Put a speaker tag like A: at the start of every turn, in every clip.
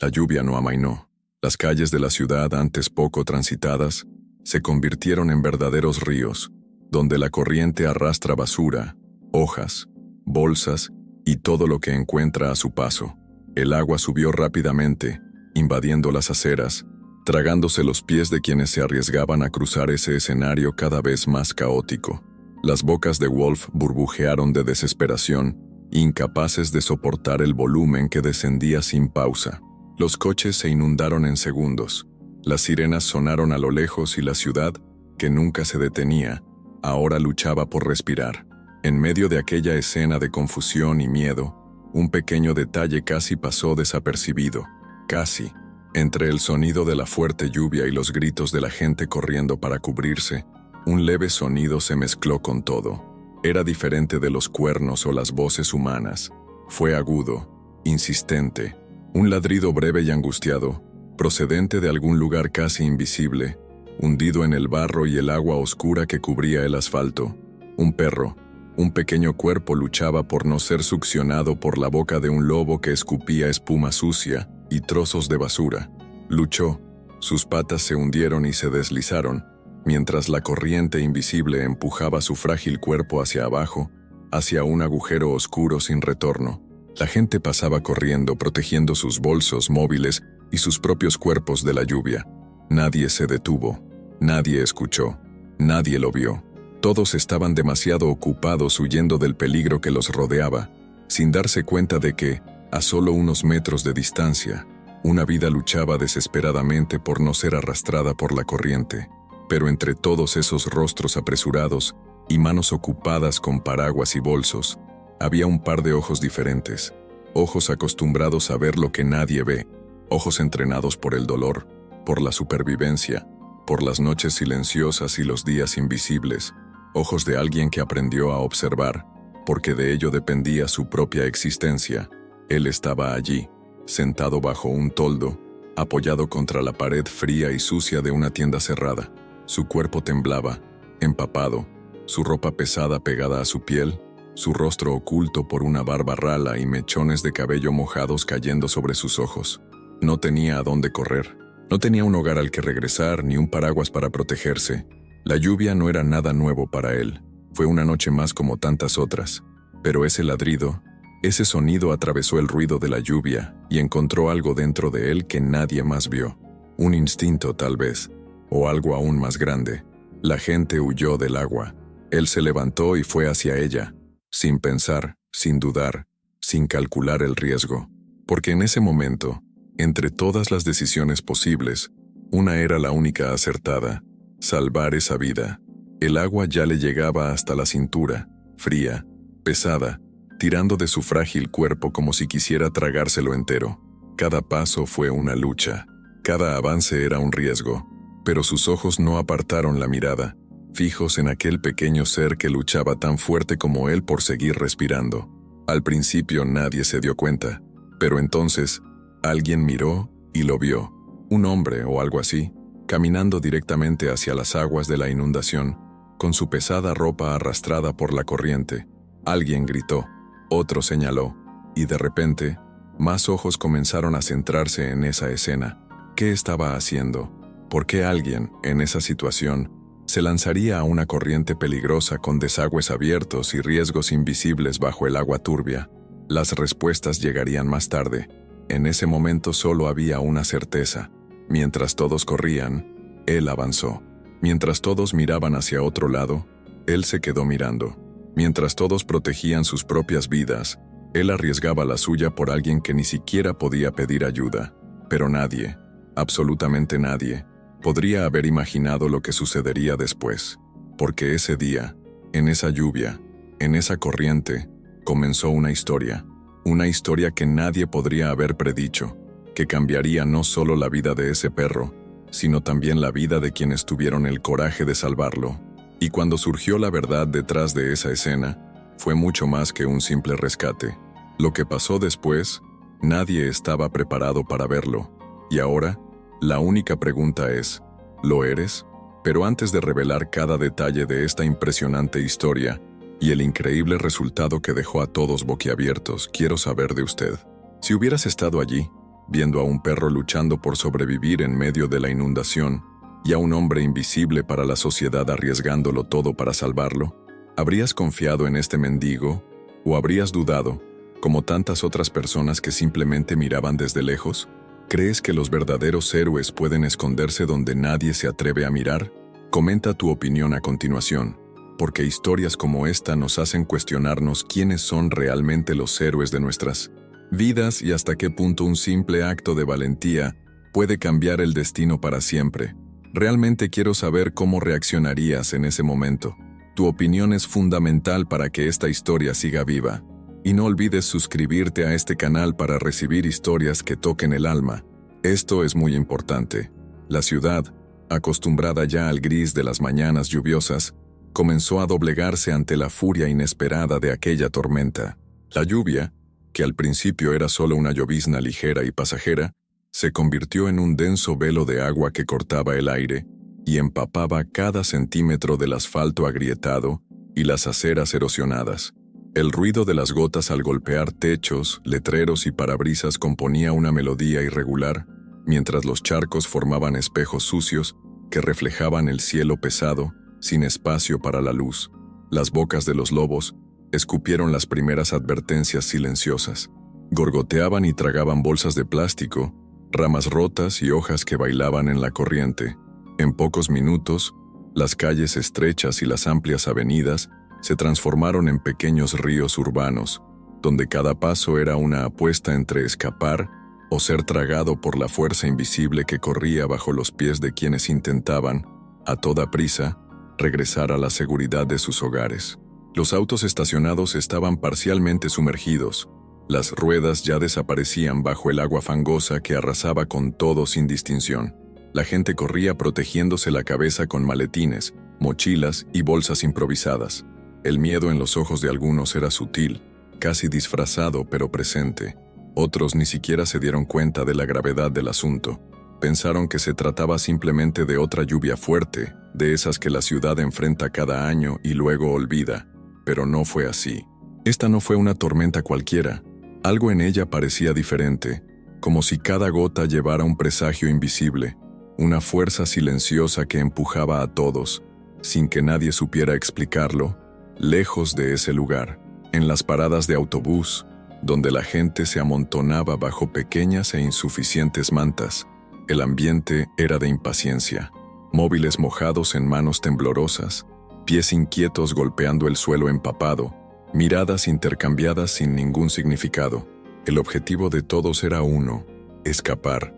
A: La lluvia no amainó. Las calles de la ciudad, antes poco transitadas, se convirtieron en verdaderos ríos, donde la corriente arrastra basura, hojas, bolsas y todo lo que encuentra a su paso. El agua subió rápidamente, invadiendo las aceras, tragándose los pies de quienes se arriesgaban a cruzar ese escenario cada vez más caótico. Las bocas de Wolf burbujearon de desesperación, incapaces de soportar el volumen que descendía sin pausa. Los coches se inundaron en segundos. Las sirenas sonaron a lo lejos y la ciudad, que nunca se detenía, ahora luchaba por respirar. En medio de aquella escena de confusión y miedo, un pequeño detalle casi pasó desapercibido. Casi. Entre el sonido de la fuerte lluvia y los gritos de la gente corriendo para cubrirse, un leve sonido se mezcló con todo. Era diferente de los cuernos o las voces humanas. Fue agudo, insistente, un ladrido breve y angustiado, procedente de algún lugar casi invisible, hundido en el barro y el agua oscura que cubría el asfalto. Un perro, un pequeño cuerpo luchaba por no ser succionado por la boca de un lobo que escupía espuma sucia y trozos de basura. Luchó, sus patas se hundieron y se deslizaron, mientras la corriente invisible empujaba su frágil cuerpo hacia abajo, hacia un agujero oscuro sin retorno. La gente pasaba corriendo, protegiendo sus bolsos móviles y sus propios cuerpos de la lluvia. Nadie se detuvo, nadie escuchó, nadie lo vio. Todos estaban demasiado ocupados huyendo del peligro que los rodeaba, sin darse cuenta de que, a solo unos metros de distancia, una vida luchaba desesperadamente por no ser arrastrada por la corriente. Pero entre todos esos rostros apresurados y manos ocupadas con paraguas y bolsos, había un par de ojos diferentes, ojos acostumbrados a ver lo que nadie ve, ojos entrenados por el dolor, por la supervivencia, por las noches silenciosas y los días invisibles, ojos de alguien que aprendió a observar, porque de ello dependía su propia existencia. Él estaba allí, sentado bajo un toldo, apoyado contra la pared fría y sucia de una tienda cerrada. Su cuerpo temblaba, empapado, su ropa pesada pegada a su piel, su rostro oculto por una barba rala y mechones de cabello mojados cayendo sobre sus ojos. No tenía a dónde correr. No tenía un hogar al que regresar ni un paraguas para protegerse. La lluvia no era nada nuevo para él. Fue una noche más como tantas otras. Pero ese ladrido, ese sonido atravesó el ruido de la lluvia y encontró algo dentro de él que nadie más vio. Un instinto, tal vez, o algo aún más grande. La gente huyó del agua. Él se levantó y fue hacia ella, sin pensar, sin dudar, sin calcular el riesgo. Porque en ese momento, entre todas las decisiones posibles, una era la única acertada: salvar esa vida. El agua ya le llegaba hasta la cintura, fría, pesada, tirando de su frágil cuerpo como si quisiera tragárselo entero. Cada paso fue una lucha, cada avance era un riesgo, pero sus ojos no apartaron la mirada, fijos en aquel pequeño ser que luchaba tan fuerte como él por seguir respirando. Al principio nadie se dio cuenta, pero entonces alguien miró y lo vio. Un hombre o algo así, caminando directamente hacia las aguas de la inundación, con su pesada ropa arrastrada por la corriente. Alguien gritó, otro señaló, y de repente, más ojos comenzaron a centrarse en esa escena. ¿Qué estaba haciendo? ¿Por qué alguien, en esa situación, se lanzaría a una corriente peligrosa con desagües abiertos y riesgos invisibles bajo el agua turbia? Las respuestas llegarían más tarde. En ese momento solo había una certeza. Mientras todos corrían, él avanzó. Mientras todos miraban hacia otro lado, él se quedó mirando. Mientras todos protegían sus propias vidas, él arriesgaba la suya por alguien que ni siquiera podía pedir ayuda. Pero nadie, absolutamente nadie, podría haber imaginado lo que sucedería después. Porque ese día, en esa lluvia, en esa corriente, comenzó una historia. Una historia que nadie podría haber predicho, que cambiaría no solo la vida de ese perro, sino también la vida de quienes tuvieron el coraje de salvarlo. Y cuando surgió la verdad detrás de esa escena, fue mucho más que un simple rescate. Lo que pasó después, nadie estaba preparado para verlo. Y ahora, la única pregunta es, ¿lo eres? Pero antes de revelar cada detalle de esta impresionante historia y el increíble resultado que dejó a todos boquiabiertos, quiero saber de usted. Si hubieras estado allí, viendo a un perro luchando por sobrevivir en medio de la inundación y a un hombre invisible para la sociedad arriesgándolo todo para salvarlo? ¿Habrías confiado en este mendigo o habrías dudado, como tantas otras personas que simplemente miraban desde lejos? ¿Crees que los verdaderos héroes pueden esconderse donde nadie se atreve a mirar? Comenta tu opinión a continuación, porque historias como esta nos hacen cuestionarnos quiénes son realmente los héroes de nuestras vidas y hasta qué punto un simple acto de valentía puede cambiar el destino para siempre. Realmente quiero saber cómo reaccionarías en ese momento. Tu opinión es fundamental para que esta historia siga viva. Y no olvides suscribirte a este canal para recibir historias que toquen el alma. Esto es muy importante. La ciudad, acostumbrada ya al gris de las mañanas lluviosas, comenzó a doblegarse ante la furia inesperada de aquella tormenta. La lluvia, que al principio era solo una llovizna ligera y pasajera, se convirtió en un denso velo de agua que cortaba el aire y empapaba cada centímetro del asfalto agrietado y las aceras erosionadas. El ruido de las gotas al golpear techos, letreros y parabrisas componía una melodía irregular, mientras los charcos formaban espejos sucios que reflejaban el cielo pesado, sin espacio para la luz. Las bocas de los lobos escupieron las primeras advertencias silenciosas. Gorgoteaban y tragaban bolsas de plástico, ramas rotas y hojas que bailaban en la corriente. En pocos minutos, las calles estrechas y las amplias avenidas se transformaron en pequeños ríos urbanos, donde cada paso era una apuesta entre escapar o ser tragado por la fuerza invisible que corría bajo los pies de quienes intentaban, a toda prisa, regresar a la seguridad de sus hogares. Los autos estacionados estaban parcialmente sumergidos. Las ruedas ya desaparecían bajo el agua fangosa que arrasaba con todo sin distinción. La gente corría protegiéndose la cabeza con maletines, mochilas y bolsas improvisadas. El miedo en los ojos de algunos era sutil, casi disfrazado pero presente. Otros ni siquiera se dieron cuenta de la gravedad del asunto. Pensaron que se trataba simplemente de otra lluvia fuerte, de esas que la ciudad enfrenta cada año y luego olvida. Pero no fue así. Esta no fue una tormenta cualquiera. Algo en ella parecía diferente, como si cada gota llevara un presagio invisible, una fuerza silenciosa que empujaba a todos, sin que nadie supiera explicarlo, lejos de ese lugar, en las paradas de autobús, donde la gente se amontonaba bajo pequeñas e insuficientes mantas. El ambiente era de impaciencia, móviles mojados en manos temblorosas, pies inquietos golpeando el suelo empapado, miradas intercambiadas sin ningún significado. El objetivo de todos era uno: escapar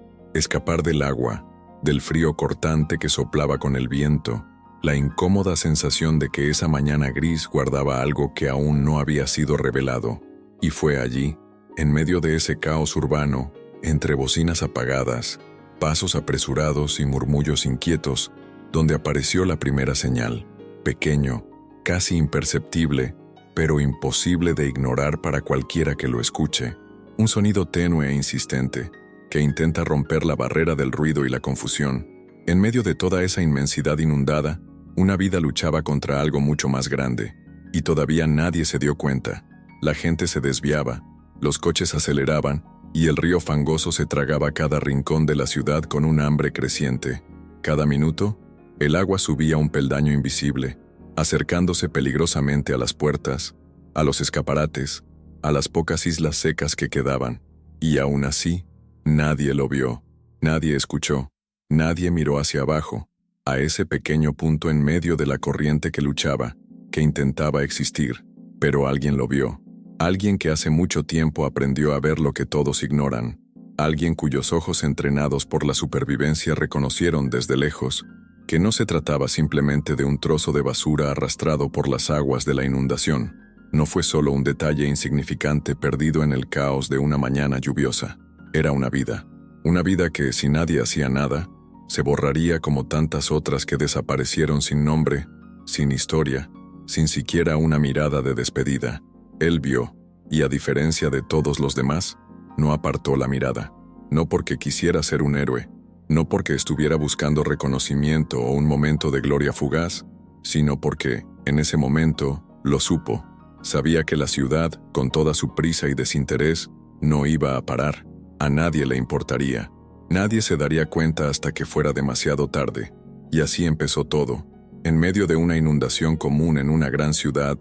A: del agua, del frío cortante que soplaba con el viento, la incómoda sensación de que esa mañana gris guardaba algo que aún no había sido revelado. Y fue allí, en medio de ese caos urbano, entre bocinas apagadas, pasos apresurados y murmullos inquietos, donde apareció la primera señal, pequeño, casi imperceptible, pero imposible de ignorar para cualquiera que lo escuche. Un sonido tenue e insistente, que intenta romper la barrera del ruido y la confusión. En medio de toda esa inmensidad inundada, una vida luchaba contra algo mucho más grande, y todavía nadie se dio cuenta. La gente se desviaba, los coches aceleraban, y el río fangoso se tragaba cada rincón de la ciudad con un hambre creciente. Cada minuto, el agua subía un peldaño invisible, acercándose peligrosamente a las puertas, a los escaparates, a las pocas islas secas que quedaban. Y aún así, nadie lo vio, nadie escuchó, nadie miró hacia abajo, a ese pequeño punto en medio de la corriente que luchaba, que intentaba existir. Pero alguien lo vio. Alguien que hace mucho tiempo aprendió a ver lo que todos ignoran. Alguien cuyos ojos entrenados por la supervivencia reconocieron desde lejos que no se trataba simplemente de un trozo de basura arrastrado por las aguas de la inundación. No fue solo un detalle insignificante perdido en el caos de una mañana lluviosa. Era una vida que, si nadie hacía nada, se borraría como tantas otras que desaparecieron sin nombre, sin historia, sin siquiera una mirada de despedida. Él vio, y a diferencia de todos los demás, no apartó la mirada. No porque quisiera ser un héroe, no porque estuviera buscando reconocimiento o un momento de gloria fugaz, sino porque, en ese momento, lo supo. Sabía que la ciudad, con toda su prisa y desinterés, no iba a parar. A nadie le importaría. Nadie se daría cuenta hasta que fuera demasiado tarde. Y así empezó todo. En medio de una inundación común en una gran ciudad,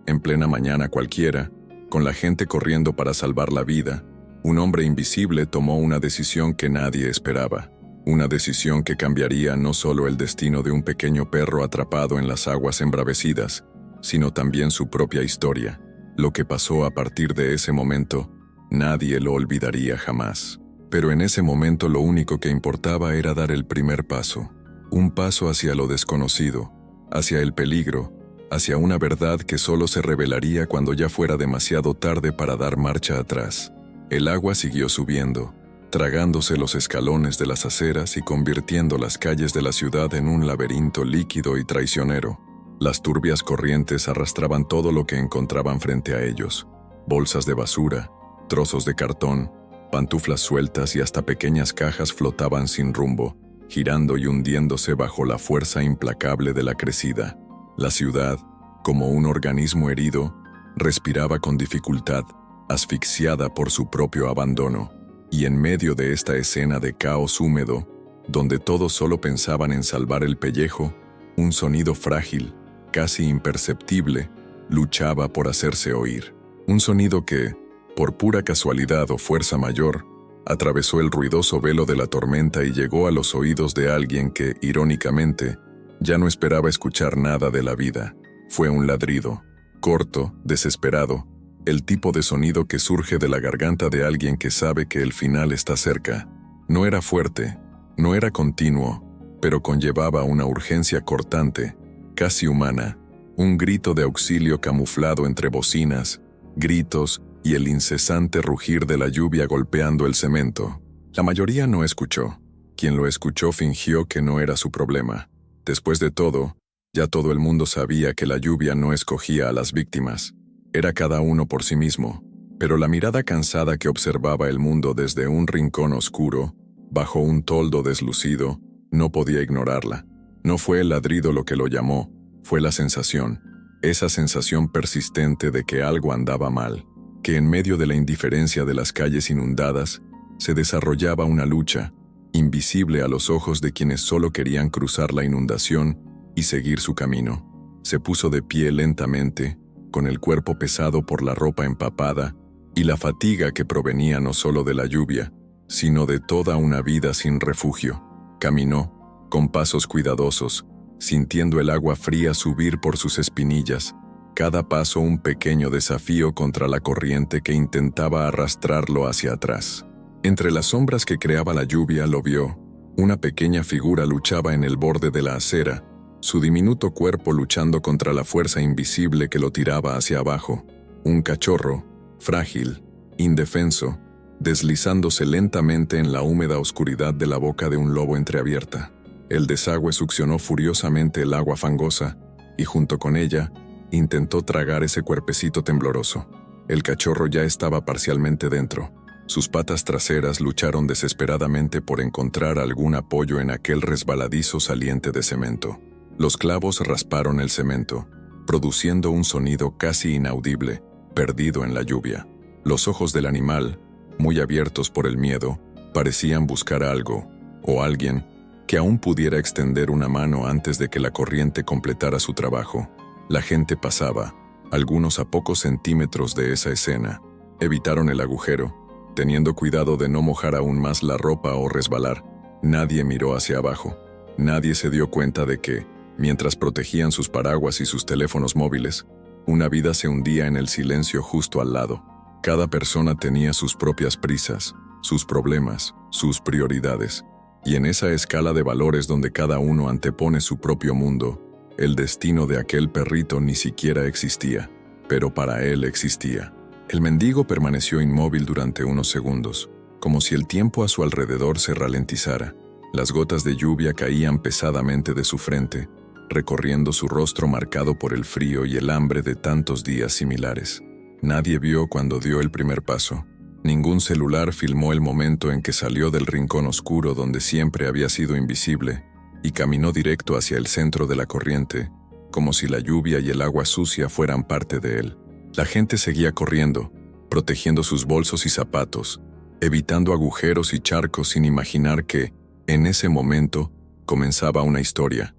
A: en plena mañana cualquiera, con la gente corriendo para salvar la vida, un hombre invisible tomó una decisión que nadie esperaba. Una decisión que cambiaría no solo el destino de un pequeño perro atrapado en las aguas embravecidas, sino también su propia historia. Lo que pasó a partir de ese momento, nadie lo olvidaría jamás. Pero en ese momento lo único que importaba era dar el primer paso. Un paso hacia lo desconocido, hacia el peligro, hacia una verdad que solo se revelaría cuando ya fuera demasiado tarde para dar marcha atrás. El agua siguió subiendo, tragándose los escalones de las aceras y convirtiendo las calles de la ciudad en un laberinto líquido y traicionero. Las turbias corrientes arrastraban todo lo que encontraban frente a ellos: bolsas de basura, trozos de cartón, pantuflas sueltas y hasta pequeñas cajas flotaban sin rumbo, girando y hundiéndose bajo la fuerza implacable de la crecida. La ciudad, como un organismo herido, respiraba con dificultad, asfixiada por su propio abandono. Y en medio de esta escena de caos húmedo, donde todos solo pensaban en salvar el pellejo, un sonido frágil, casi imperceptible, luchaba por hacerse oír. Un sonido que, por pura casualidad o fuerza mayor, atravesó el ruidoso velo de la tormenta y llegó a los oídos de alguien que, irónicamente, ya no esperaba escuchar nada de la vida. Fue un ladrido, corto, desesperado, el tipo de sonido que surge de la garganta de alguien que sabe que el final está cerca. No era fuerte, no era continuo, pero conllevaba una urgencia cortante, casi humana, un grito de auxilio camuflado entre bocinas, gritos y el incesante rugir de la lluvia golpeando el cemento. La mayoría no escuchó. Quien lo escuchó fingió que no era su problema. Después de todo, ya todo el mundo sabía que la lluvia no escogía a las víctimas. Era cada uno por sí mismo, pero la mirada cansada que observaba el mundo desde un rincón oscuro, bajo un toldo deslucido, no podía ignorarla. No fue el ladrido lo que lo llamó, fue la sensación, esa sensación persistente de que algo andaba mal, que en medio de la indiferencia de las calles inundadas, se desarrollaba una lucha, invisible a los ojos de quienes solo querían cruzar la inundación y seguir su camino. Se puso de pie lentamente, con el cuerpo pesado por la ropa empapada y la fatiga que provenía no solo de la lluvia, sino de toda una vida sin refugio. Caminó, con pasos cuidadosos, sintiendo el agua fría subir por sus espinillas, cada paso un pequeño desafío contra la corriente que intentaba arrastrarlo hacia atrás. Entre las sombras que creaba la lluvia lo vio. Una pequeña figura luchaba en el borde de la acera, su diminuto cuerpo luchando contra la fuerza invisible que lo tiraba hacia abajo. Un cachorro, frágil, indefenso, deslizándose lentamente en la húmeda oscuridad de la boca de un lobo entreabierta. El desagüe succionó furiosamente el agua fangosa y junto con ella intentó tragar ese cuerpecito tembloroso. El cachorro ya estaba parcialmente dentro. Sus patas traseras lucharon desesperadamente por encontrar algún apoyo en aquel resbaladizo saliente de cemento. Los clavos rasparon el cemento, produciendo un sonido casi inaudible, perdido en la lluvia. Los ojos del animal, muy abiertos por el miedo, parecían buscar algo, o alguien, que aún pudiera extender una mano antes de que la corriente completara su trabajo. La gente pasaba, algunos a pocos centímetros de esa escena. Evitaron el agujero, teniendo cuidado de no mojar aún más la ropa o resbalar. Nadie miró hacia abajo. Nadie se dio cuenta de que, mientras protegían sus paraguas y sus teléfonos móviles, una vida se hundía en el silencio justo al lado. Cada persona tenía sus propias prisas, sus problemas, sus prioridades. Y en esa escala de valores donde cada uno antepone su propio mundo, el destino de aquel perrito ni siquiera existía, pero para él existía. El mendigo permaneció inmóvil durante unos segundos, como si el tiempo a su alrededor se ralentizara. Las gotas de lluvia caían pesadamente de su frente, recorriendo su rostro marcado por el frío y el hambre de tantos días similares. Nadie vio cuando dio el primer paso. Ningún celular filmó el momento en que salió del rincón oscuro donde siempre había sido invisible y caminó directo hacia el centro de la corriente, como si la lluvia y el agua sucia fueran parte de él. La gente seguía corriendo, protegiendo sus bolsos y zapatos, evitando agujeros y charcos sin imaginar que, en ese momento, comenzaba una historia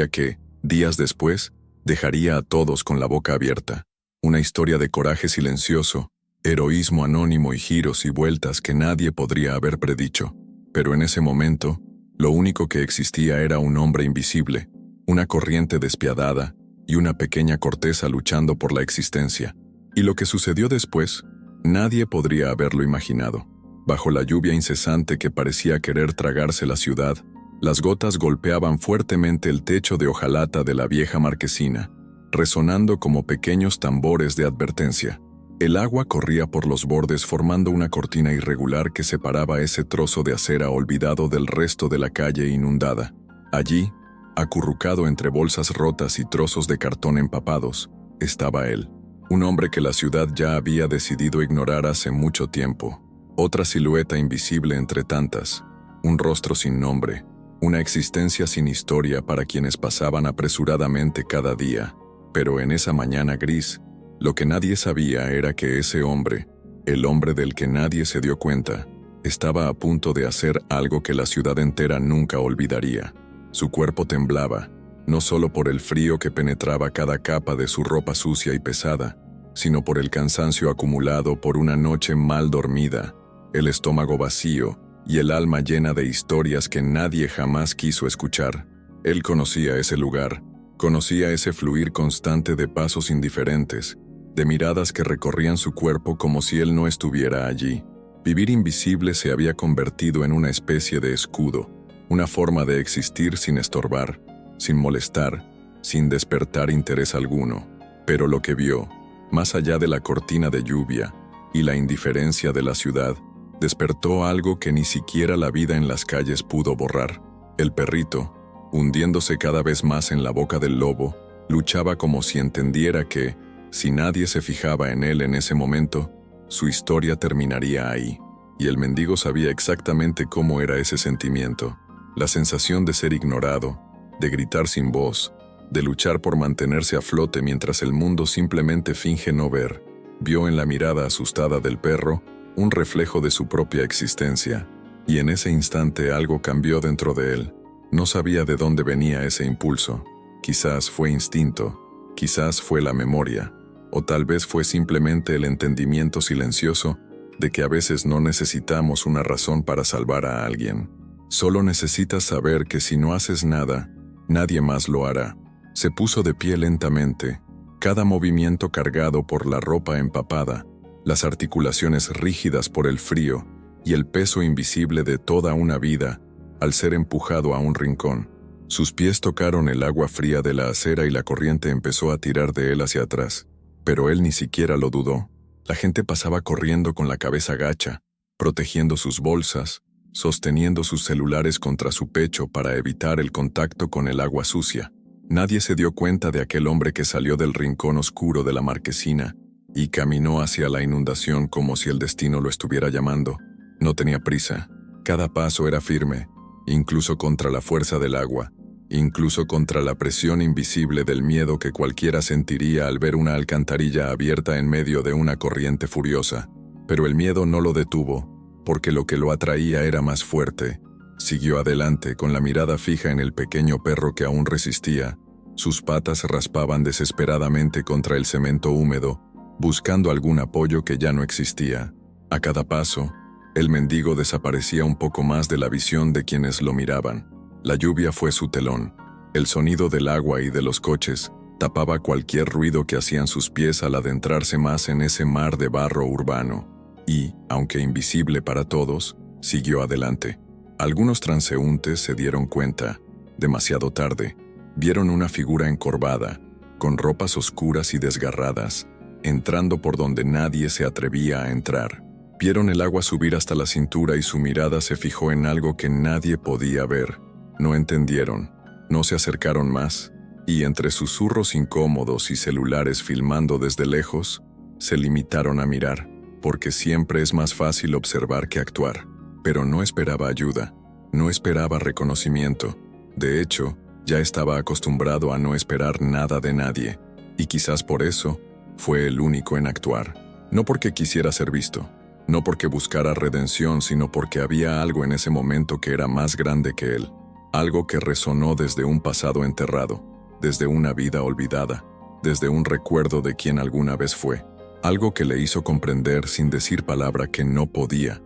A: que, días después, dejaría a todos con la boca abierta, una historia de coraje silencioso, heroísmo anónimo y giros y vueltas que nadie podría haber predicho. Pero en ese momento, lo único que existía era un hombre invisible, una corriente despiadada y una pequeña corteza luchando por la existencia. Y lo que sucedió después, nadie podría haberlo imaginado. Bajo la lluvia incesante que parecía querer tragarse la ciudad, las gotas golpeaban fuertemente el techo de hojalata de la vieja marquesina, resonando como pequeños tambores de advertencia. El agua corría por los bordes formando una cortina irregular que separaba ese trozo de acera olvidado del resto de la calle inundada. Allí, acurrucado entre bolsas rotas y trozos de cartón empapados, estaba él. Un hombre que la ciudad ya había decidido ignorar hace mucho tiempo. Otra silueta invisible entre tantas. Un rostro sin nombre. Una existencia sin historia para quienes pasaban apresuradamente cada día. Pero en esa mañana gris, lo que nadie sabía era que ese hombre, el hombre del que nadie se dio cuenta, estaba a punto de hacer algo que la ciudad entera nunca olvidaría. Su cuerpo temblaba, no solo por el frío que penetraba cada capa de su ropa sucia y pesada, sino por el cansancio acumulado por una noche mal dormida, el estómago vacío y el alma llena de historias que nadie jamás quiso escuchar. Él conocía ese lugar, conocía ese fluir constante de pasos indiferentes, de miradas que recorrían su cuerpo como si él no estuviera allí. Vivir invisible se había convertido en una especie de escudo, una forma de existir sin estorbar, sin molestar, sin despertar interés alguno. Pero lo que vio, más allá de la cortina de lluvia y la indiferencia de la ciudad, despertó algo que ni siquiera la vida en las calles pudo borrar. El perrito, hundiéndose cada vez más en la boca del lobo, luchaba como si entendiera que, si nadie se fijaba en él en ese momento, su historia terminaría ahí. Y el mendigo sabía exactamente cómo era ese sentimiento, la sensación de ser ignorado, de gritar sin voz, de luchar por mantenerse a flote mientras el mundo simplemente finge no ver. Vio en la mirada asustada del perro un reflejo de su propia existencia, y en ese instante algo cambió dentro de él. No sabía de dónde venía ese impulso. Quizás fue instinto, quizás fue la memoria, o tal vez fue simplemente el entendimiento silencioso de que a veces no necesitamos una razón para salvar a alguien. Solo necesitas saber que si no haces nada, nadie más lo hará. Se puso de pie lentamente, cada movimiento cargado por la ropa empapada, las articulaciones rígidas por el frío y el peso invisible de toda una vida al ser empujado a un rincón. Sus pies tocaron el agua fría de la acera y la corriente empezó a tirar de él hacia atrás. Pero él ni siquiera lo dudó. La gente pasaba corriendo con la cabeza gacha, protegiendo sus bolsas, sosteniendo sus celulares contra su pecho para evitar el contacto con el agua sucia. Nadie se dio cuenta de aquel hombre que salió del rincón oscuro de la marquesina y caminó hacia la inundación como si el destino lo estuviera llamando. No tenía prisa. Cada paso era firme, incluso contra la fuerza del agua, incluso contra la presión invisible del miedo que cualquiera sentiría al ver una alcantarilla abierta en medio de una corriente furiosa. Pero el miedo no lo detuvo, porque lo que lo atraía era más fuerte. Siguió adelante con la mirada fija en el pequeño perro que aún resistía. Sus patas raspaban desesperadamente contra el cemento húmedo, buscando algún apoyo que ya no existía. A cada paso, el mendigo desaparecía un poco más de la visión de quienes lo miraban. La lluvia fue su telón. El sonido del agua y de los coches tapaba cualquier ruido que hacían sus pies al adentrarse más en ese mar de barro urbano. Y, aunque invisible para todos, siguió adelante. Algunos transeúntes se dieron cuenta, demasiado tarde. Vieron una figura encorvada, con ropas oscuras y desgarradas, entrando por donde nadie se atrevía a entrar. Vieron el agua subir hasta la cintura y su mirada se fijó en algo que nadie podía ver. No entendieron, no se acercaron más, y entre susurros incómodos y celulares filmando desde lejos, se limitaron a mirar, porque siempre es más fácil observar que actuar. Pero no esperaba ayuda, no esperaba reconocimiento. De hecho, ya estaba acostumbrado a no esperar nada de nadie, y quizás por eso, fue el único en actuar. No porque quisiera ser visto, no porque buscara redención, sino porque había algo en ese momento que era más grande que él, algo que resonó desde un pasado enterrado, desde una vida olvidada, desde un recuerdo de quien alguna vez fue, algo que le hizo comprender sin decir palabra que no podía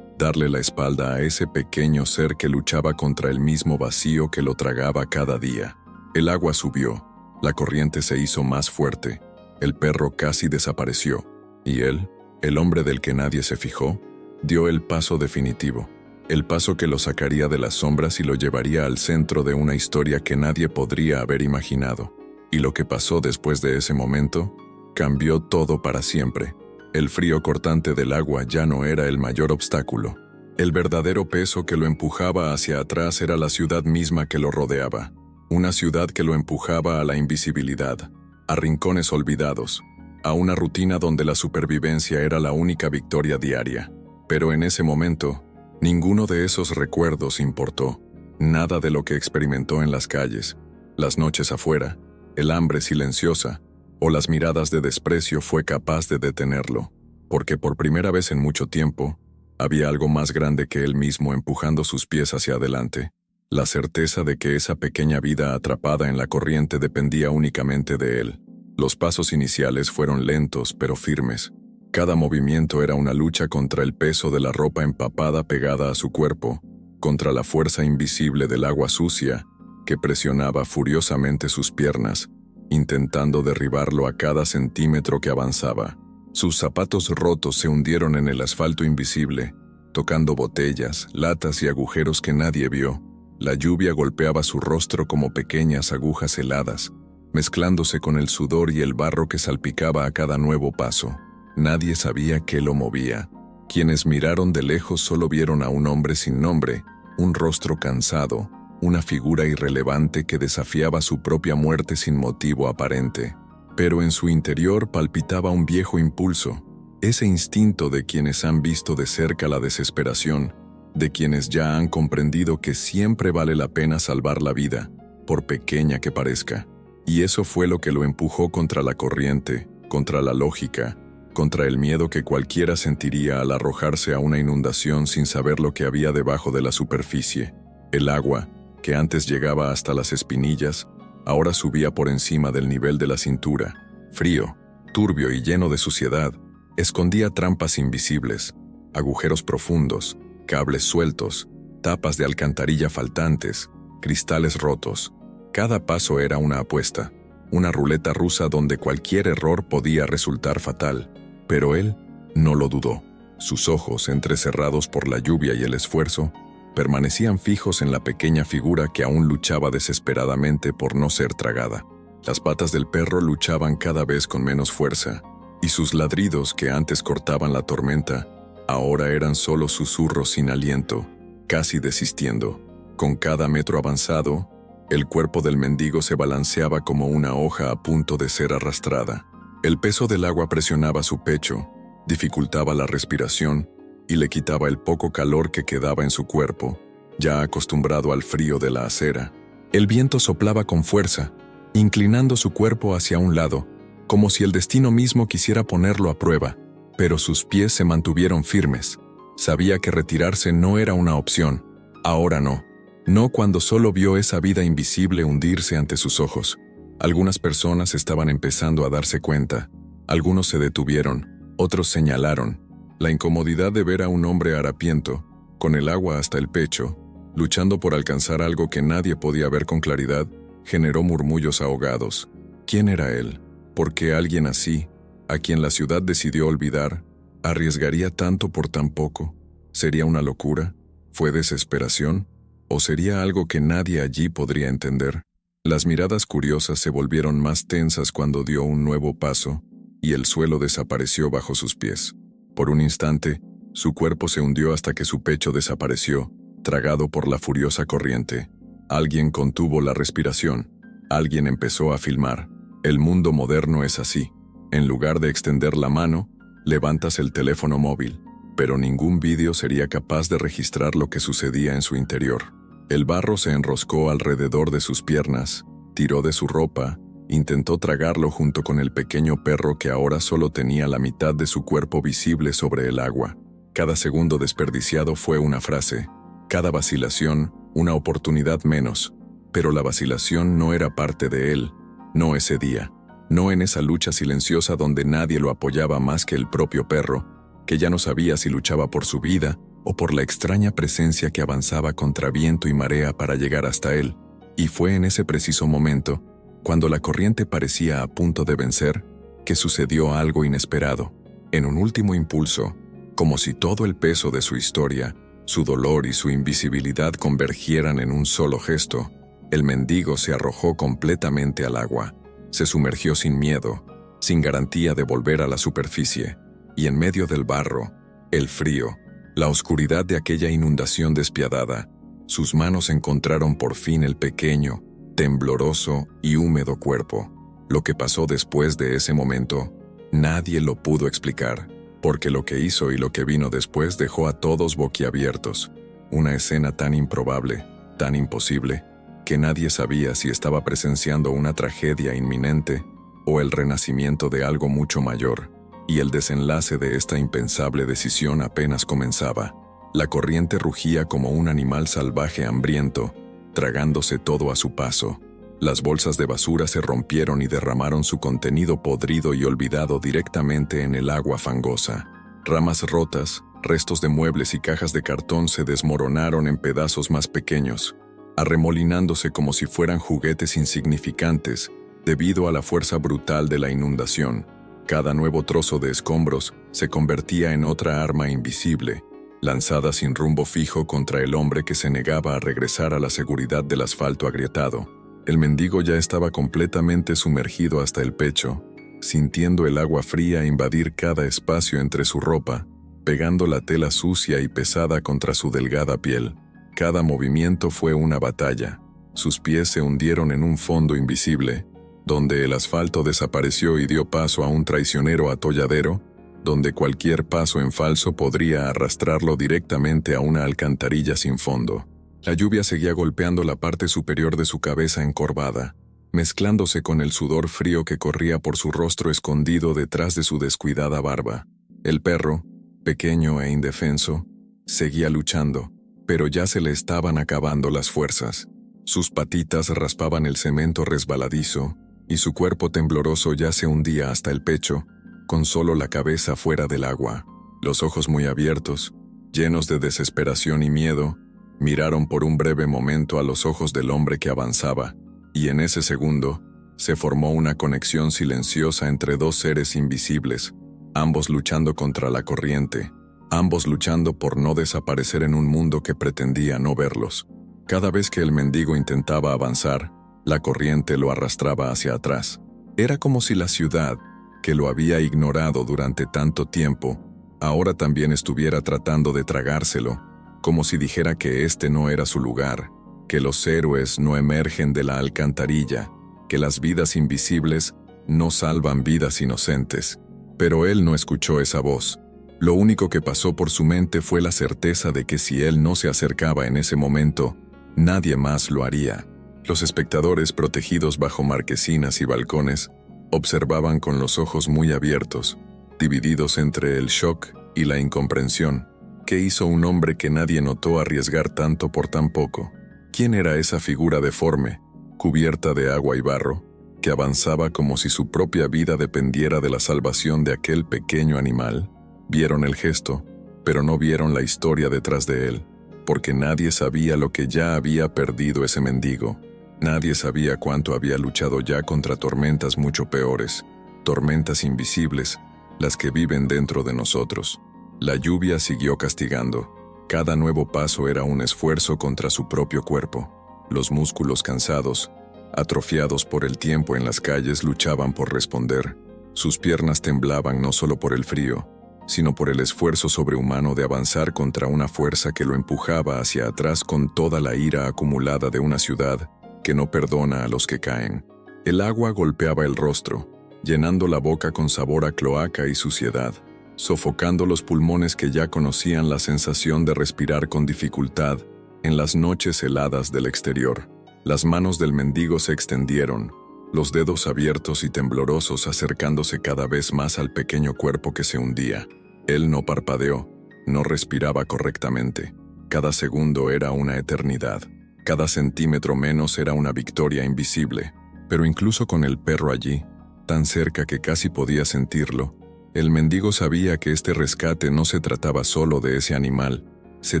A: darle la espalda a ese pequeño ser que luchaba contra el mismo vacío que lo tragaba cada día. El agua subió, la corriente se hizo más fuerte, el perro casi desapareció, y él, el hombre del que nadie se fijó, dio el paso definitivo, el paso que lo sacaría de las sombras y lo llevaría al centro de una historia que nadie podría haber imaginado. Y lo que pasó después de ese momento, cambió todo para siempre. El frío cortante del agua ya no era el mayor obstáculo. El verdadero peso que lo empujaba hacia atrás era la ciudad misma que lo rodeaba. Una ciudad que lo empujaba a la invisibilidad, a rincones olvidados, a una rutina donde la supervivencia era la única victoria diaria. Pero en ese momento, ninguno de esos recuerdos importó. Nada de lo que experimentó en las calles, las noches afuera, el hambre silenciosa, o las miradas de desprecio fue capaz de detenerlo, porque por primera vez en mucho tiempo, había algo más grande que él mismo empujando sus pies hacia adelante, la certeza de que esa pequeña vida atrapada en la corriente dependía únicamente de él. Los pasos iniciales fueron lentos pero firmes. Cada movimiento era una lucha contra el peso de la ropa empapada pegada a su cuerpo, contra la fuerza invisible del agua sucia que presionaba furiosamente sus piernas, intentando derribarlo a cada centímetro que avanzaba. Sus zapatos rotos se hundieron en el asfalto invisible, tocando botellas, latas y agujeros que nadie vio. La lluvia golpeaba su rostro como pequeñas agujas heladas, mezclándose con el sudor y el barro que salpicaba a cada nuevo paso. Nadie sabía qué lo movía. Quienes miraron de lejos solo vieron a un hombre sin nombre, un rostro cansado, una figura irrelevante que desafiaba su propia muerte sin motivo aparente. Pero en su interior palpitaba un viejo impulso, ese instinto de quienes han visto de cerca la desesperación, de quienes ya han comprendido que siempre vale la pena salvar la vida, por pequeña que parezca. Y eso fue lo que lo empujó contra la corriente, contra la lógica, contra el miedo que cualquiera sentiría al arrojarse a una inundación sin saber lo que había debajo de la superficie. El agua, que antes llegaba hasta las espinillas, ahora subía por encima del nivel de la cintura. Frío, turbio y lleno de suciedad, escondía trampas invisibles, agujeros profundos, cables sueltos, tapas de alcantarilla faltantes, cristales rotos. Cada paso era una apuesta, una ruleta rusa donde cualquier error podía resultar fatal. Pero él no lo dudó. Sus ojos, entrecerrados por la lluvia y el esfuerzo, permanecían fijos en la pequeña figura que aún luchaba desesperadamente por no ser tragada. Las patas del perro luchaban cada vez con menos fuerza, y sus ladridos que antes cortaban la tormenta, ahora eran solo susurros sin aliento, casi desistiendo. Con cada metro avanzado, el cuerpo del mendigo se balanceaba como una hoja a punto de ser arrastrada. El peso del agua presionaba su pecho, dificultaba la respiración y le quitaba el poco calor que quedaba en su cuerpo, ya acostumbrado al frío de la acera. El viento soplaba con fuerza, inclinando su cuerpo hacia un lado, como si el destino mismo quisiera ponerlo a prueba, pero sus pies se mantuvieron firmes. Sabía que retirarse no era una opción. Ahora no. No cuando solo vio esa vida invisible hundirse ante sus ojos. Algunas personas estaban empezando a darse cuenta. Algunos se detuvieron, otros señalaron. La incomodidad de ver a un hombre harapiento, con el agua hasta el pecho, luchando por alcanzar algo que nadie podía ver con claridad, generó murmullos ahogados. ¿Quién era él? ¿Por qué alguien así, a quien la ciudad decidió olvidar, arriesgaría tanto por tan poco? ¿Sería una locura? ¿Fue desesperación? ¿O sería algo que nadie allí podría entender? Las miradas curiosas se volvieron más tensas cuando dio un nuevo paso, y el suelo desapareció bajo sus pies. Por un instante, su cuerpo se hundió hasta que su pecho desapareció, tragado por la furiosa corriente. Alguien contuvo la respiración. Alguien empezó a filmar. El mundo moderno es así. En lugar de extender la mano, levantas el teléfono móvil, pero ningún vídeo sería capaz de registrar lo que sucedía en su interior. El barro se enroscó alrededor de sus piernas, tiró de su ropa, Intentó tragarlo junto con el pequeño perro que ahora solo tenía la mitad de su cuerpo visible sobre el agua. Cada segundo desperdiciado fue una frase, cada vacilación, una oportunidad menos. Pero la vacilación no era parte de él, no ese día, no en esa lucha silenciosa donde nadie lo apoyaba más que el propio perro, que ya no sabía si luchaba por su vida o por la extraña presencia que avanzaba contra viento y marea para llegar hasta él. Y fue en ese preciso momento, cuando la corriente parecía a punto de vencer, que sucedió algo inesperado. En un último impulso, como si todo el peso de su historia, su dolor y su invisibilidad convergieran en un solo gesto, el mendigo se arrojó completamente al agua, se sumergió sin miedo, sin garantía de volver a la superficie, y en medio del barro, el frío, la oscuridad de aquella inundación despiadada, sus manos encontraron por fin el pequeño, tembloroso y húmedo cuerpo. Lo que pasó después de ese momento, nadie lo pudo explicar, porque lo que hizo y lo que vino después dejó a todos boquiabiertos. Una escena tan improbable, tan imposible, que nadie sabía si estaba presenciando una tragedia inminente o el renacimiento de algo mucho mayor, y el desenlace de esta impensable decisión apenas comenzaba. La corriente rugía como un animal salvaje hambriento, tragándose todo a su paso. Las bolsas de basura se rompieron y derramaron su contenido podrido y olvidado directamente en el agua fangosa. Ramas rotas, restos de muebles y cajas de cartón se desmoronaron en pedazos más pequeños, arremolinándose como si fueran juguetes insignificantes debido a la fuerza brutal de la inundación. Cada nuevo trozo de escombros se convertía en otra arma invisible, lanzada sin rumbo fijo contra el hombre que se negaba a regresar a la seguridad del asfalto agrietado. El mendigo ya estaba completamente sumergido hasta el pecho, sintiendo el agua fría invadir cada espacio entre su ropa, pegando la tela sucia y pesada contra su delgada piel. Cada movimiento fue una batalla. Sus pies se hundieron en un fondo invisible, donde el asfalto desapareció y dio paso a un traicionero atolladero, donde cualquier paso en falso podría arrastrarlo directamente a una alcantarilla sin fondo. La lluvia seguía golpeando la parte superior de su cabeza encorvada, mezclándose con el sudor frío que corría por su rostro escondido detrás de su descuidada barba. El perro, pequeño e indefenso, seguía luchando, pero ya se le estaban acabando las fuerzas. Sus patitas raspaban el cemento resbaladizo, y su cuerpo tembloroso ya se hundía hasta el pecho, con solo la cabeza fuera del agua. Los ojos muy abiertos, llenos de desesperación y miedo, miraron por un breve momento a los ojos del hombre que avanzaba, y en ese segundo, se formó una conexión silenciosa entre dos seres invisibles, ambos luchando contra la corriente, ambos luchando por no desaparecer en un mundo que pretendía no verlos. Cada vez que el mendigo intentaba avanzar, la corriente lo arrastraba hacia atrás. Era como si la ciudad, que lo había ignorado durante tanto tiempo, ahora también estuviera tratando de tragárselo, como si dijera que este no era su lugar, que los héroes no emergen de la alcantarilla, que las vidas invisibles no salvan vidas inocentes. Pero él no escuchó esa voz. Lo único que pasó por su mente fue la certeza de que si él no se acercaba en ese momento, nadie más lo haría. Los espectadores, protegidos bajo marquesinas y balcones, observaban con los ojos muy abiertos, divididos entre el shock y la incomprensión. ¿Qué hizo un hombre que nadie notó arriesgar tanto por tan poco? ¿Quién era esa figura deforme, cubierta de agua y barro, que avanzaba como si su propia vida dependiera de la salvación de aquel pequeño animal? Vieron el gesto, pero no vieron la historia detrás de él, porque nadie sabía lo que ya había perdido ese mendigo. Nadie sabía cuánto había luchado ya contra tormentas mucho peores, tormentas invisibles, las que viven dentro de nosotros. La lluvia siguió castigando. Cada nuevo paso era un esfuerzo contra su propio cuerpo. Los músculos cansados, atrofiados por el tiempo en las calles, luchaban por responder. Sus piernas temblaban no solo por el frío, sino por el esfuerzo sobrehumano de avanzar contra una fuerza que lo empujaba hacia atrás con toda la ira acumulada de una ciudad que no perdona a los que caen. El agua golpeaba el rostro, llenando la boca con sabor a cloaca y suciedad, sofocando los pulmones que ya conocían la sensación de respirar con dificultad en las noches heladas del exterior. Las manos del mendigo se extendieron, los dedos abiertos y temblorosos acercándose cada vez más al pequeño cuerpo que se hundía. Él no parpadeó, no respiraba correctamente. Cada segundo era una eternidad. Cada centímetro menos era una victoria invisible. Pero incluso con el perro allí, tan cerca que casi podía sentirlo, el mendigo sabía que este rescate no se trataba solo de ese animal, se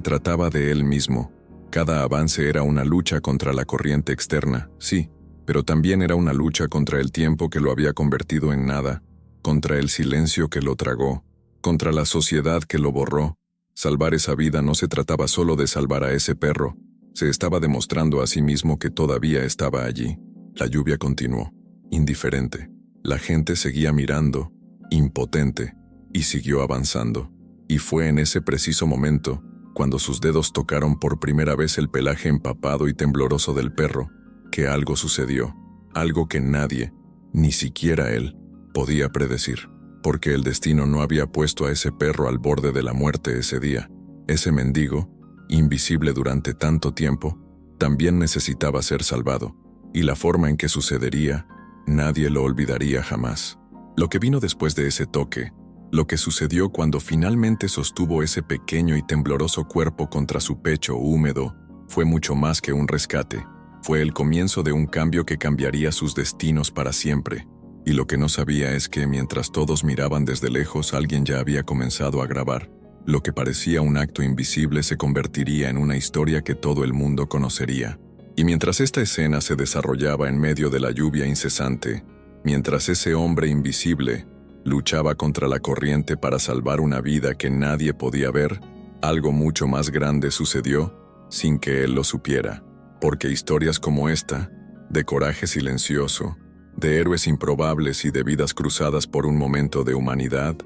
A: trataba de él mismo. Cada avance era una lucha contra la corriente externa, sí, pero también era una lucha contra el tiempo que lo había convertido en nada, contra el silencio que lo tragó, contra la sociedad que lo borró. Salvar esa vida no se trataba solo de salvar a ese perro, se estaba demostrando a sí mismo que todavía estaba allí. La lluvia continuó, indiferente. La gente seguía mirando, impotente, y siguió avanzando. Y fue en ese preciso momento, cuando sus dedos tocaron por primera vez el pelaje empapado y tembloroso del perro, que algo sucedió, algo que nadie, ni siquiera él, podía predecir, porque el destino no había puesto a ese perro al borde de la muerte ese día. Ese mendigo, invisible durante tanto tiempo, también necesitaba ser salvado, y la forma en que sucedería, nadie lo olvidaría jamás. Lo que vino después de ese toque, lo que sucedió cuando finalmente sostuvo ese pequeño y tembloroso cuerpo contra su pecho húmedo, fue mucho más que un rescate. Fue el comienzo de un cambio que cambiaría sus destinos para siempre. Y lo que no sabía es que mientras todos miraban desde lejos, alguien ya había comenzado a grabar. Lo que parecía un acto invisible se convertiría en una historia que todo el mundo conocería. Y mientras esta escena se desarrollaba en medio de la lluvia incesante, mientras ese hombre invisible luchaba contra la corriente para salvar una vida que nadie podía ver, algo mucho más grande sucedió sin que él lo supiera. Porque historias como esta, de coraje silencioso, de héroes improbables y de vidas cruzadas por un momento de humanidad,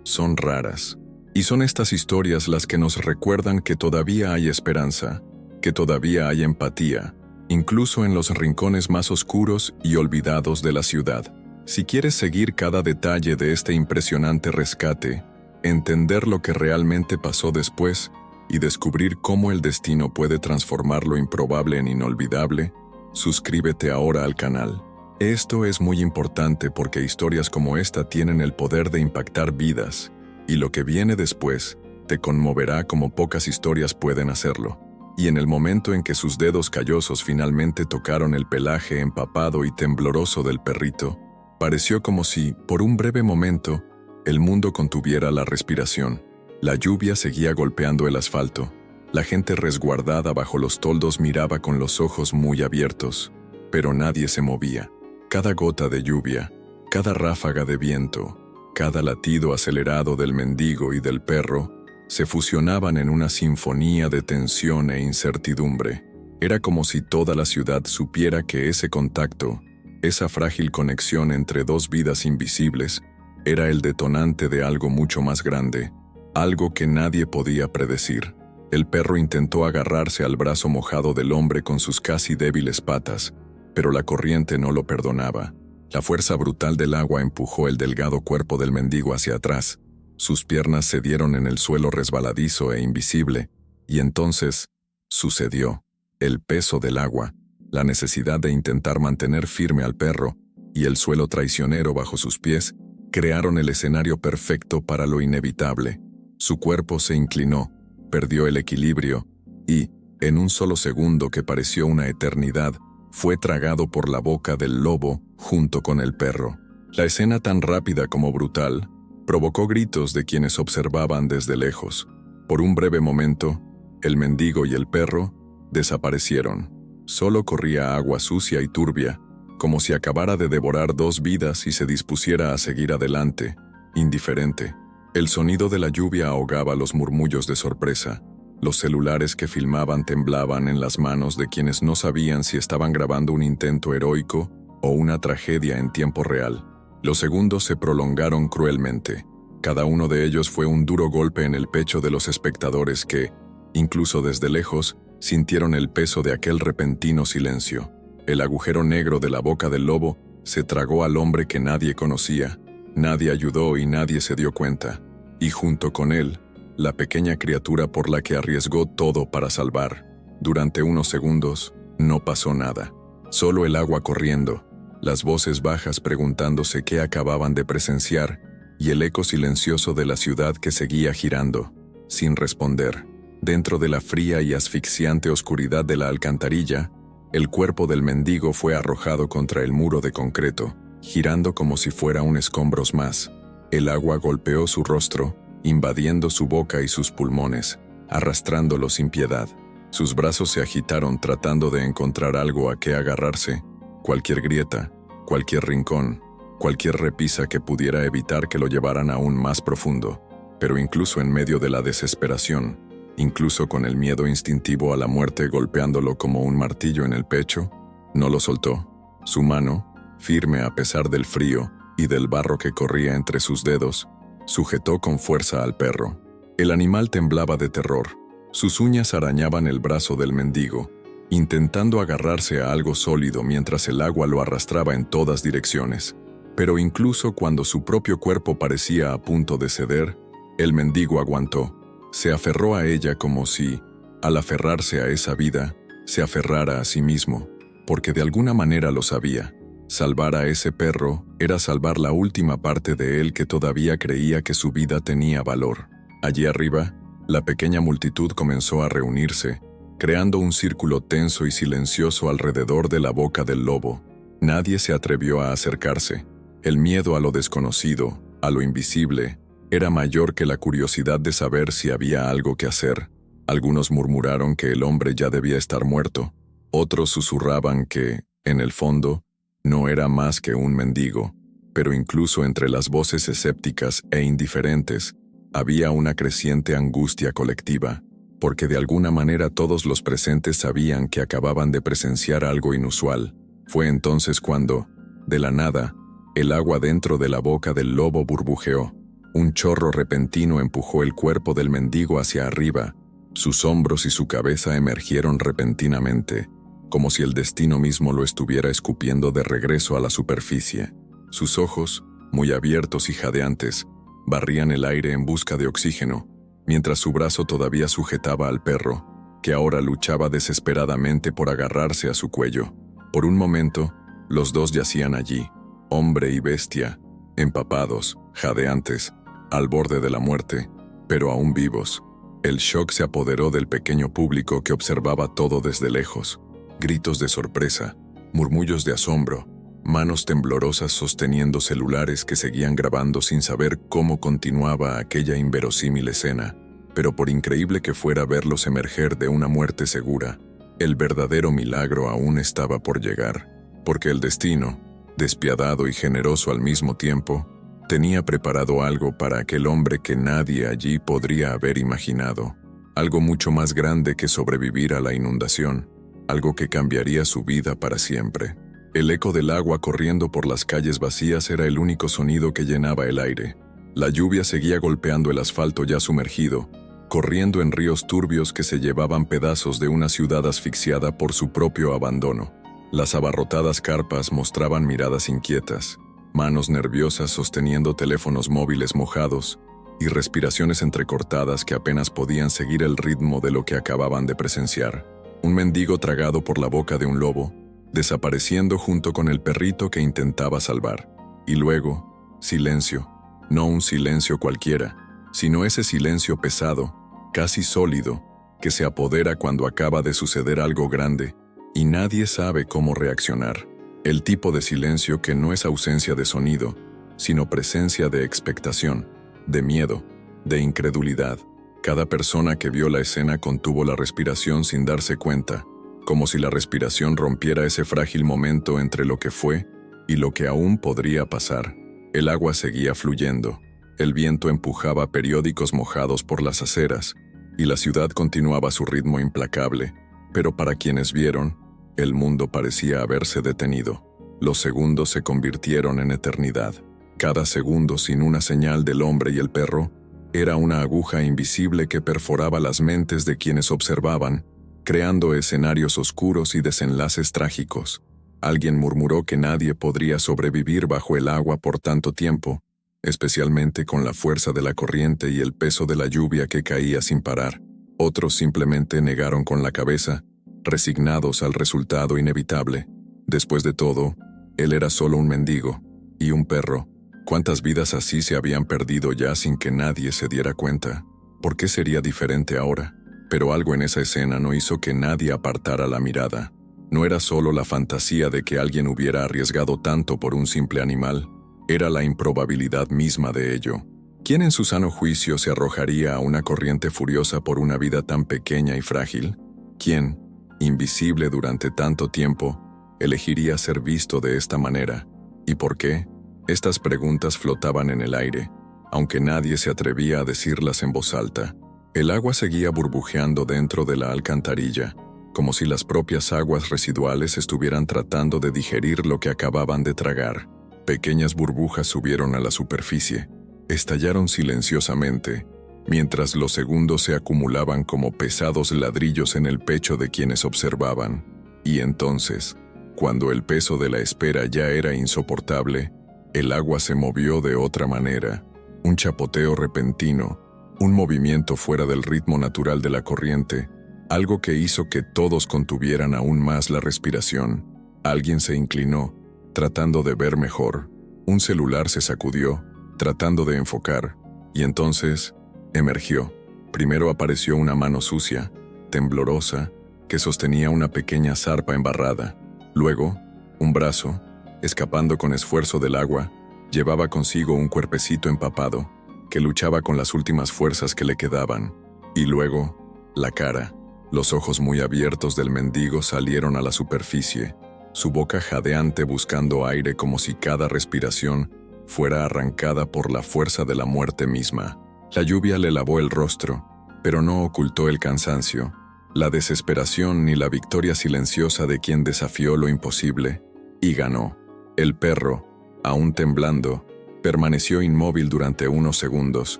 A: son raras. Y son estas historias las que nos recuerdan que todavía hay esperanza, que todavía hay empatía, incluso en los rincones más oscuros y olvidados de la ciudad. Si quieres seguir cada detalle de este impresionante rescate, entender lo que realmente pasó después y descubrir cómo el destino puede transformar lo improbable en inolvidable, suscríbete ahora al canal. Esto es muy importante porque historias como esta tienen el poder de impactar vidas, y lo que viene después te conmoverá como pocas historias pueden hacerlo. Y en el momento en que sus dedos callosos finalmente tocaron el pelaje empapado y tembloroso del perrito, pareció como si, por un breve momento, el mundo contuviera la respiración. La lluvia seguía golpeando el asfalto. La gente resguardada bajo los toldos miraba con los ojos muy abiertos, pero nadie se movía. Cada gota de lluvia, cada ráfaga de viento, cada latido acelerado del mendigo y del perro, se fusionaban en una sinfonía de tensión e incertidumbre. Era como si toda la ciudad supiera que ese contacto, esa frágil conexión entre dos vidas invisibles, era el detonante de algo mucho más grande, algo que nadie podía predecir. El perro intentó agarrarse al brazo mojado del hombre con sus casi débiles patas, pero la corriente no lo perdonaba. La fuerza brutal del agua empujó el delgado cuerpo del mendigo hacia atrás. Sus piernas cedieron en el suelo resbaladizo e invisible, y entonces sucedió. El peso del agua, la necesidad de intentar mantener firme al perro, y el suelo traicionero bajo sus pies, crearon el escenario perfecto para lo inevitable. Su cuerpo se inclinó, perdió el equilibrio, y, en un solo segundo que pareció una eternidad, fue tragado por la boca del lobo junto con el perro. La escena, tan rápida como brutal, provocó gritos de quienes observaban desde lejos. Por un breve momento, el mendigo y el perro desaparecieron. Solo corría agua sucia y turbia, como si acabara de devorar dos vidas y se dispusiera a seguir adelante, indiferente. El sonido de la lluvia ahogaba los murmullos de sorpresa. Los celulares que filmaban temblaban en las manos de quienes no sabían si estaban grabando un intento heroico o una tragedia en tiempo real. Los segundos se prolongaron cruelmente. Cada uno de ellos fue un duro golpe en el pecho de los espectadores que, incluso desde lejos, sintieron el peso de aquel repentino silencio. El agujero negro de la boca del lobo se tragó al hombre que nadie conocía. Nadie ayudó y nadie se dio cuenta. Y junto con él, la pequeña criatura por la que arriesgó todo para salvar. Durante unos segundos, no pasó nada. Solo el agua corriendo, las voces bajas preguntándose qué acababan de presenciar, y el eco silencioso de la ciudad que seguía girando, sin responder. Dentro de la fría y asfixiante oscuridad de la alcantarilla, el cuerpo del mendigo fue arrojado contra el muro de concreto, girando como si fuera un escombros más. El agua golpeó su rostro, invadiendo su boca y sus pulmones, arrastrándolo sin piedad. Sus brazos se agitaron tratando de encontrar algo a qué agarrarse, cualquier grieta, cualquier rincón, cualquier repisa que pudiera evitar que lo llevaran aún más profundo. Pero incluso en medio de la desesperación, incluso con el miedo instintivo a la muerte golpeándolo como un martillo en el pecho, no lo soltó. Su mano, firme a pesar del frío y del barro que corría entre sus dedos, sujetó con fuerza al perro. El animal temblaba de terror. Sus uñas arañaban el brazo del mendigo, intentando agarrarse a algo sólido mientras el agua lo arrastraba en todas direcciones. Pero incluso cuando su propio cuerpo parecía a punto de ceder, el mendigo aguantó. Se aferró a ella como si, al aferrarse a esa vida, se aferrara a sí mismo, porque de alguna manera lo sabía. Salvar a ese perro era salvar la última parte de él que todavía creía que su vida tenía valor. Allí arriba, la pequeña multitud comenzó a reunirse, creando un círculo tenso y silencioso alrededor de la boca del lobo. Nadie se atrevió a acercarse. El miedo a lo desconocido, a lo invisible, era mayor que la curiosidad de saber si había algo que hacer. Algunos murmuraron que el hombre ya debía estar muerto. Otros susurraban que, en el fondo, no era más que un mendigo. Pero incluso entre las voces escépticas e indiferentes, había una creciente angustia colectiva, porque de alguna manera todos los presentes sabían que acababan de presenciar algo inusual. Fue entonces cuando, de la nada, el agua dentro de la boca del lobo burbujeó. Un chorro repentino empujó el cuerpo del mendigo hacia arriba. Sus hombros y su cabeza emergieron repentinamente, como si el destino mismo lo estuviera escupiendo de regreso a la superficie. Sus ojos, muy abiertos y jadeantes, barrían el aire en busca de oxígeno, mientras su brazo todavía sujetaba al perro, que ahora luchaba desesperadamente por agarrarse a su cuello. Por un momento, los dos yacían allí, hombre y bestia, empapados, jadeantes, al borde de la muerte, pero aún vivos. El shock se apoderó del pequeño público que observaba todo desde lejos. Gritos de sorpresa, murmullos de asombro, manos temblorosas sosteniendo celulares que seguían grabando sin saber cómo continuaba aquella inverosímil escena. Pero por increíble que fuera verlos emerger de una muerte segura, el verdadero milagro aún estaba por llegar, porque el destino, despiadado y generoso al mismo tiempo, tenía preparado algo para aquel hombre que nadie allí podría haber imaginado, algo mucho más grande que sobrevivir a la inundación, algo que cambiaría su vida para siempre. El eco del agua corriendo por las calles vacías era el único sonido que llenaba el aire. La lluvia seguía golpeando el asfalto ya sumergido, corriendo en ríos turbios que se llevaban pedazos de una ciudad asfixiada por su propio abandono. Las abarrotadas carpas mostraban miradas inquietas, manos nerviosas sosteniendo teléfonos móviles mojados y respiraciones entrecortadas que apenas podían seguir el ritmo de lo que acababan de presenciar. Un mendigo tragado por la boca de un lobo, desapareciendo junto con el perrito que intentaba salvar. Y luego, silencio. No un silencio cualquiera, sino ese silencio pesado, casi sólido, que se apodera cuando acaba de suceder algo grande y nadie sabe cómo reaccionar. El tipo de silencio que no es ausencia de sonido, sino presencia de expectación, de miedo, de incredulidad. Cada persona que vio la escena contuvo la respiración sin darse cuenta, como si la respiración rompiera ese frágil momento entre lo que fue y lo que aún podría pasar. El agua seguía fluyendo, el viento empujaba periódicos mojados por las aceras, y la ciudad continuaba su ritmo implacable, pero para quienes vieron, el mundo parecía haberse detenido. Los segundos se convirtieron en eternidad. Cada segundo sin una señal del hombre y el perro era una aguja invisible que perforaba las mentes de quienes observaban, creando escenarios oscuros y desenlaces trágicos. Alguien murmuró que nadie podría sobrevivir bajo el agua por tanto tiempo, especialmente con la fuerza de la corriente y el peso de la lluvia que caía sin parar. Otros simplemente negaron con la cabeza, resignados al resultado inevitable. Después de todo, Él era solo un mendigo. Y un perro. ¿Cuántas vidas así se habían perdido ya sin que nadie se diera cuenta? ¿Por qué sería diferente ahora? Pero algo en esa escena no hizo que nadie apartara la mirada. No era solo la fantasía de que alguien hubiera arriesgado tanto por un simple animal, era la improbabilidad misma de ello. ¿Quién en su sano juicio se arrojaría a una corriente furiosa por una vida tan pequeña y frágil? ¿Quién, invisible durante tanto tiempo, elegiría ser visto de esta manera? ¿Y por qué? Estas preguntas flotaban en el aire, aunque nadie se atrevía a decirlas en voz alta. El agua seguía burbujeando dentro de la alcantarilla, como si las propias aguas residuales estuvieran tratando de digerir lo que acababan de tragar. Pequeñas burbujas subieron a la superficie, estallaron silenciosamente, mientras los segundos se acumulaban como pesados ladrillos en el pecho de quienes observaban. Y entonces, cuando el peso de la espera ya era insoportable, el agua se movió de otra manera, un chapoteo repentino, un movimiento fuera del ritmo natural de la corriente, algo que hizo que todos contuvieran aún más la respiración. Alguien se inclinó, tratando de ver mejor. Un celular se sacudió, tratando de enfocar, y entonces emergió. Primero apareció una mano sucia, temblorosa, que sostenía una pequeña zarpa embarrada. Luego, un brazo, escapando con esfuerzo del agua, llevaba consigo un cuerpecito empapado, que luchaba con las últimas fuerzas que le quedaban. Y luego, la cara. Los ojos muy abiertos del mendigo salieron a la superficie, su boca jadeante buscando aire como si cada respiración fuera arrancada por la fuerza de la muerte misma. La lluvia le lavó el rostro, pero no ocultó el cansancio, la desesperación ni la victoria silenciosa de quien desafió lo imposible, y ganó. El perro, aún temblando, permaneció inmóvil durante unos segundos,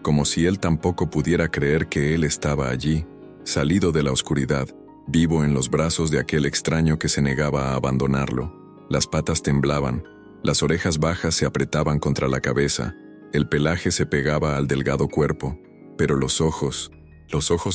A: como si él tampoco pudiera creer que él estaba allí, salido de la oscuridad, vivo en los brazos de aquel extraño que se negaba a abandonarlo. Las patas temblaban, las orejas bajas se apretaban contra la cabeza, el pelaje se pegaba al delgado cuerpo, pero los ojos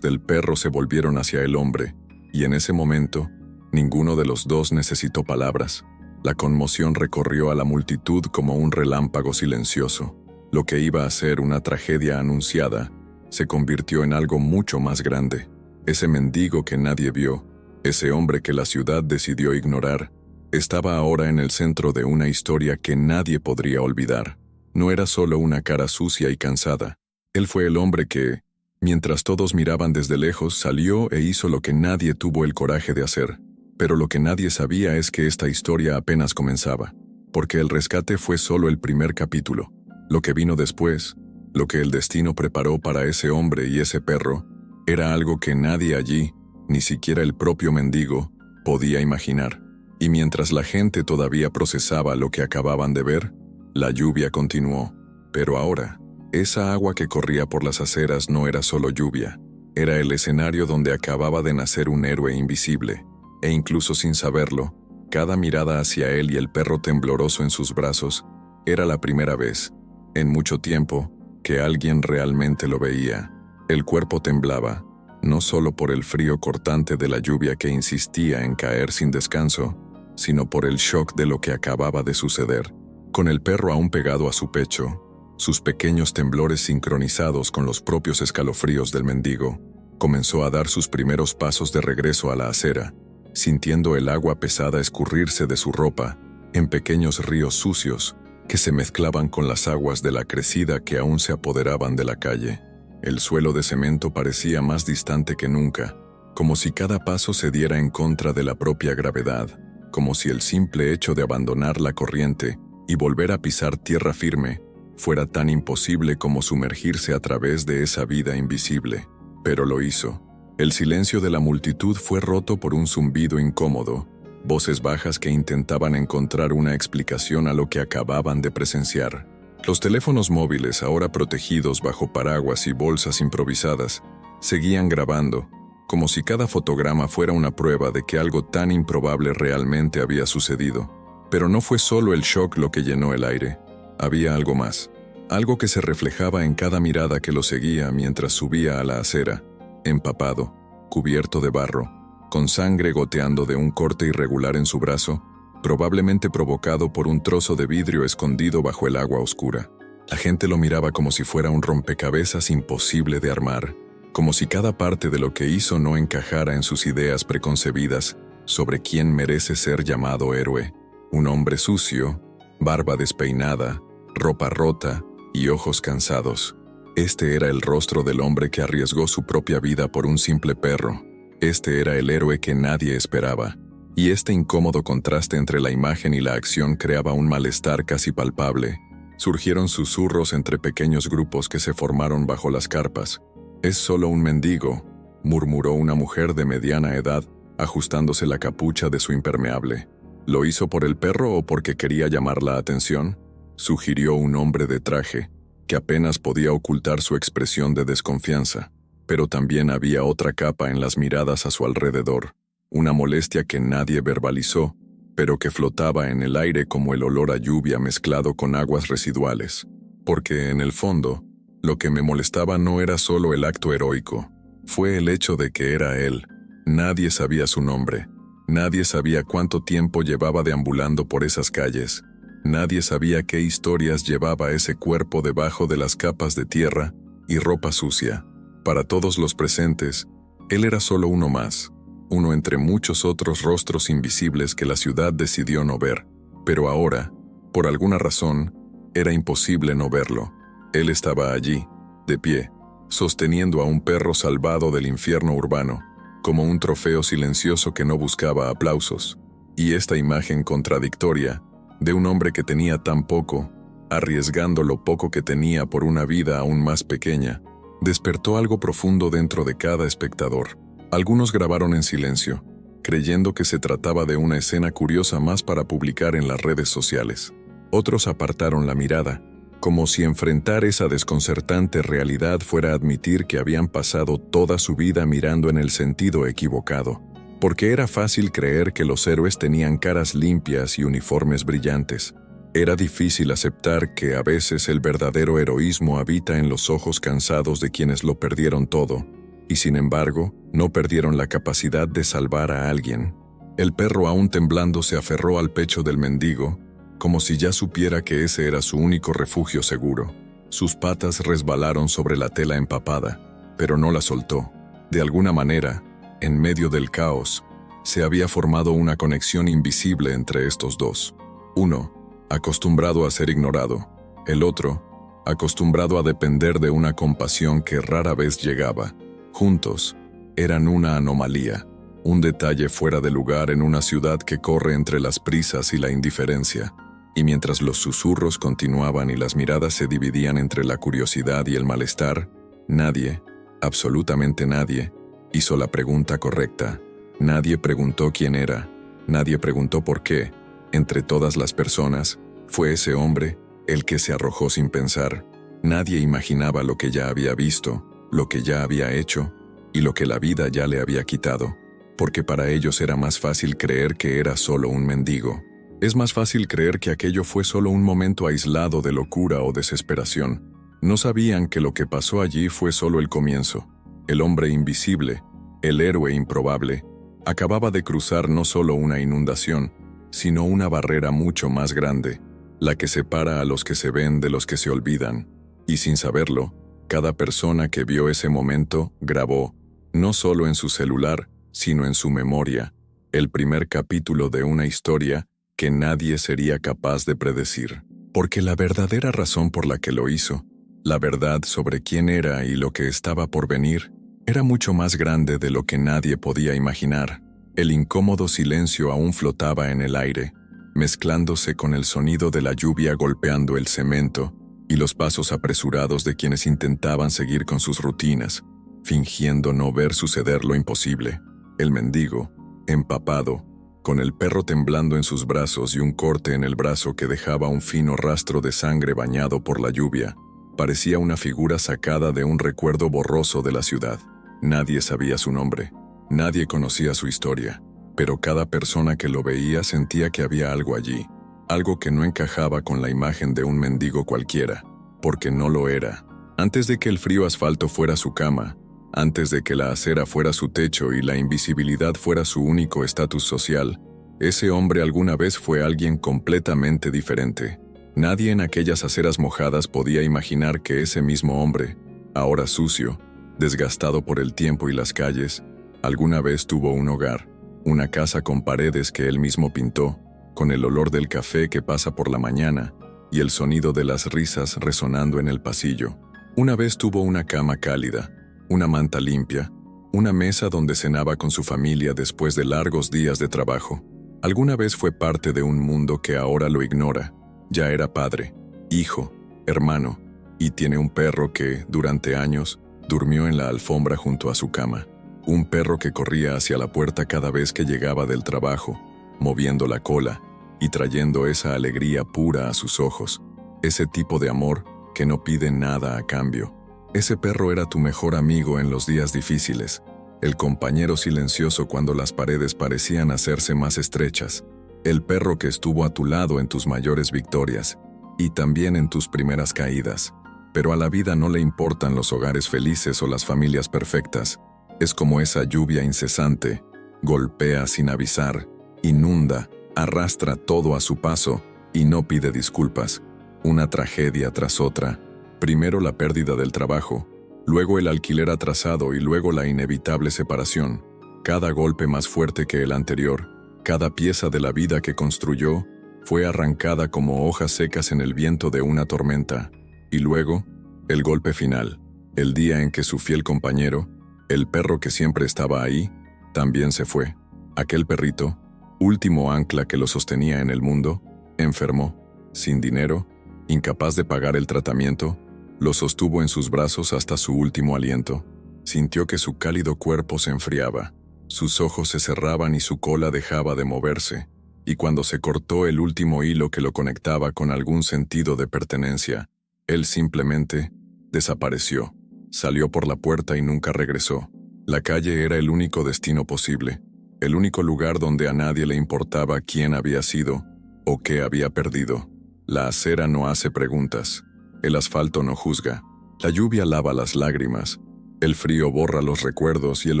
A: del perro se volvieron hacia el hombre, y en ese momento, ninguno de los dos necesitó palabras. La conmoción recorrió a la multitud como un relámpago silencioso. Lo que iba a ser una tragedia anunciada se convirtió en algo mucho más grande. Ese mendigo que nadie vio, ese hombre que la ciudad decidió ignorar, estaba ahora en el centro de una historia que nadie podría olvidar. No era solo una cara sucia y cansada. Él fue el hombre que, mientras todos miraban desde lejos, salió e hizo lo que nadie tuvo el coraje de hacer. Pero lo que nadie sabía es que esta historia apenas comenzaba, porque el rescate fue solo el primer capítulo. Lo que vino después, lo que el destino preparó para ese hombre y ese perro, era algo que nadie allí, ni siquiera el propio mendigo, podía imaginar. Y mientras la gente todavía procesaba lo que acababan de ver, la lluvia continuó. Pero ahora, esa agua que corría por las aceras no era solo lluvia, era el escenario donde acababa de nacer un héroe invisible. E incluso sin saberlo, cada mirada hacia él y el perro tembloroso en sus brazos era la primera vez, en mucho tiempo, que alguien realmente lo veía. El cuerpo temblaba, no solo por el frío cortante de la lluvia que insistía en caer sin descanso, sino por el shock de lo que acababa de suceder. Con el perro aún pegado a su pecho, sus pequeños temblores sincronizados con los propios escalofríos del mendigo, comenzó a dar sus primeros pasos de regreso a la acera, sintiendo el agua pesada escurrirse de su ropa en pequeños ríos sucios que se mezclaban con las aguas de la crecida que aún se apoderaban de la calle. El suelo de cemento parecía más distante que nunca, como si cada paso se diera en contra de la propia gravedad, como si el simple hecho de abandonar la corriente y volver a pisar tierra firme fuera tan imposible como sumergirse a través de esa vida invisible. Pero lo hizo. El silencio de la multitud fue roto por un zumbido incómodo, voces bajas que intentaban encontrar una explicación a lo que acababan de presenciar. Los teléfonos móviles, ahora protegidos bajo paraguas y bolsas improvisadas, seguían grabando, como si cada fotograma fuera una prueba de que algo tan improbable realmente había sucedido. Pero no fue solo el shock lo que llenó el aire. Había algo más, algo que se reflejaba en cada mirada que lo seguía mientras subía a la acera, empapado, cubierto de barro, con sangre goteando de un corte irregular en su brazo. probablemente provocado por un trozo de vidrio escondido bajo el agua oscura. La gente lo miraba como si fuera un rompecabezas imposible de armar, como si cada parte de lo que hizo no encajara en sus ideas preconcebidas sobre quién merece ser llamado héroe. Un hombre sucio, barba despeinada, ropa rota y ojos cansados. Este era el rostro del hombre que arriesgó su propia vida por un simple perro. Este era el héroe que nadie esperaba. Y este incómodo contraste entre la imagen y la acción creaba un malestar casi palpable. Surgieron susurros entre pequeños grupos que se formaron bajo las carpas. «Es solo un mendigo», murmuró una mujer de mediana edad, ajustándose la capucha de su impermeable. «¿Lo hizo por el perro o porque quería llamar la atención?», sugirió un hombre de traje, que apenas podía ocultar su expresión de desconfianza. Pero también había otra capa en las miradas a su alrededor, una molestia que nadie verbalizó, pero que flotaba en el aire como el olor a lluvia mezclado con aguas residuales. Porque, en el fondo, lo que me molestaba no era solo el acto heroico, fue el hecho de que era él. Nadie sabía su nombre, nadie sabía cuánto tiempo llevaba deambulando por esas calles, nadie sabía qué historias llevaba ese cuerpo debajo de las capas de tierra y ropa sucia. Para todos los presentes, él era solo uno más, uno entre muchos otros rostros invisibles que la ciudad decidió no ver. Pero ahora, por alguna razón, era imposible no verlo. Él estaba allí, de pie, sosteniendo a un perro salvado del infierno urbano, como un trofeo silencioso que no buscaba aplausos. Y esta imagen contradictoria, de un hombre que tenía tan poco, arriesgando lo poco que tenía por una vida aún más pequeña, despertó algo profundo dentro de cada espectador. Algunos grabaron en silencio, creyendo que se trataba de una escena curiosa más para publicar en las redes sociales. Otros apartaron la mirada, como si enfrentar esa desconcertante realidad fuera admitir que habían pasado toda su vida mirando en el sentido equivocado, porque era fácil creer que los héroes tenían caras limpias y uniformes brillantes. Era difícil aceptar que a veces el verdadero heroísmo habita en los ojos cansados de quienes lo perdieron todo, y sin embargo, no perdieron la capacidad de salvar a alguien. El perro, aún temblando, se aferró al pecho del mendigo, como si ya supiera que ese era su único refugio seguro. Sus patas resbalaron sobre la tela empapada, pero no la soltó. De alguna manera, en medio del caos, se había formado una conexión invisible entre estos dos. Uno, acostumbrado a ser ignorado. El otro, acostumbrado a depender de una compasión que rara vez llegaba. Juntos, eran una anomalía, un detalle fuera de lugar en una ciudad que corre entre las prisas y la indiferencia. Y mientras los susurros continuaban y las miradas se dividían entre la curiosidad y el malestar, nadie, absolutamente nadie, hizo la pregunta correcta. Nadie preguntó quién era, nadie preguntó por qué. Entre todas las personas, fue ese hombre el que se arrojó sin pensar. Nadie imaginaba lo que ya había visto, lo que ya había hecho, y lo que la vida ya le había quitado, porque para ellos era más fácil creer que era solo un mendigo. Es más fácil creer que aquello fue solo un momento aislado de locura o desesperación. No sabían que lo que pasó allí fue solo el comienzo. El hombre invisible, el héroe improbable, acababa de cruzar no solo una inundación, sino una barrera mucho más grande, la que separa a los que se ven de los que se olvidan. Y sin saberlo, cada persona que vio ese momento grabó, no solo en su celular, sino en su memoria, el primer capítulo de una historia que nadie sería capaz de predecir. Porque la verdadera razón por la que lo hizo, la verdad sobre quién era y lo que estaba por venir, era mucho más grande de lo que nadie podía imaginar. El incómodo silencio aún flotaba en el aire, mezclándose con el sonido de la lluvia golpeando el cemento y los pasos apresurados de quienes intentaban seguir con sus rutinas, fingiendo no ver suceder lo imposible. El mendigo, empapado, con el perro temblando en sus brazos y un corte en el brazo que dejaba un fino rastro de sangre bañado por la lluvia, parecía una figura sacada de un recuerdo borroso de la ciudad. Nadie sabía su nombre, nadie conocía su historia, pero cada persona que lo veía sentía que había algo allí, algo que no encajaba con la imagen de un mendigo cualquiera, porque no lo era. Antes de que el frío asfalto fuera su cama, antes de que la acera fuera su techo y la invisibilidad fuera su único estatus social, Ese hombre alguna vez fue alguien completamente diferente. Nadie en aquellas aceras mojadas podía imaginar que ese mismo hombre, ahora sucio, desgastado por el tiempo y las calles, alguna vez tuvo un hogar, una casa con paredes que él mismo pintó, con el olor del café que pasa por la mañana y el sonido de las risas resonando en el pasillo. Una vez tuvo una cama cálida, una manta limpia, una mesa donde cenaba con su familia después de largos días de trabajo. Alguna vez fue parte de un mundo que ahora lo ignora. Ya era padre, hijo, hermano, y tiene un perro que, durante años, durmió en la alfombra junto a su cama. Un perro que corría hacia la puerta cada vez que llegaba del trabajo, moviendo la cola y trayendo esa alegría pura a sus ojos. Ese tipo de amor que no pide nada a cambio. Ese perro era tu mejor amigo en los días difíciles, el compañero silencioso cuando las paredes parecían hacerse más estrechas, el perro que estuvo a tu lado en tus mayores victorias y también en tus primeras caídas. Pero a la vida no le importan los hogares felices o las familias perfectas. Es como esa lluvia incesante, golpea sin avisar, inunda, arrastra todo a su paso y no pide disculpas. Una tragedia tras otra. Primero la pérdida del trabajo, luego el alquiler atrasado y luego la inevitable separación. Cada golpe más fuerte que el anterior, cada pieza de la vida que construyó, fue arrancada como hojas secas en el viento de una tormenta. Y luego, el golpe final, el día en que su fiel compañero, el perro que siempre estaba ahí, también se fue. Aquel perrito, último ancla que lo sostenía en el mundo, enfermó, sin dinero, incapaz de pagar el tratamiento, lo sostuvo en sus brazos hasta su último aliento. Sintió que su cálido cuerpo se enfriaba, sus ojos se cerraban y su cola dejaba de moverse, y cuando se cortó el último hilo que lo conectaba con algún sentido de pertenencia, él simplemente desapareció, salió por la puerta y nunca regresó. La calle era el único destino posible, el único lugar donde a nadie le importaba quién había sido o qué había perdido. La acera no hace preguntas. El asfalto no juzga, la lluvia lava las lágrimas, el frío borra los recuerdos y el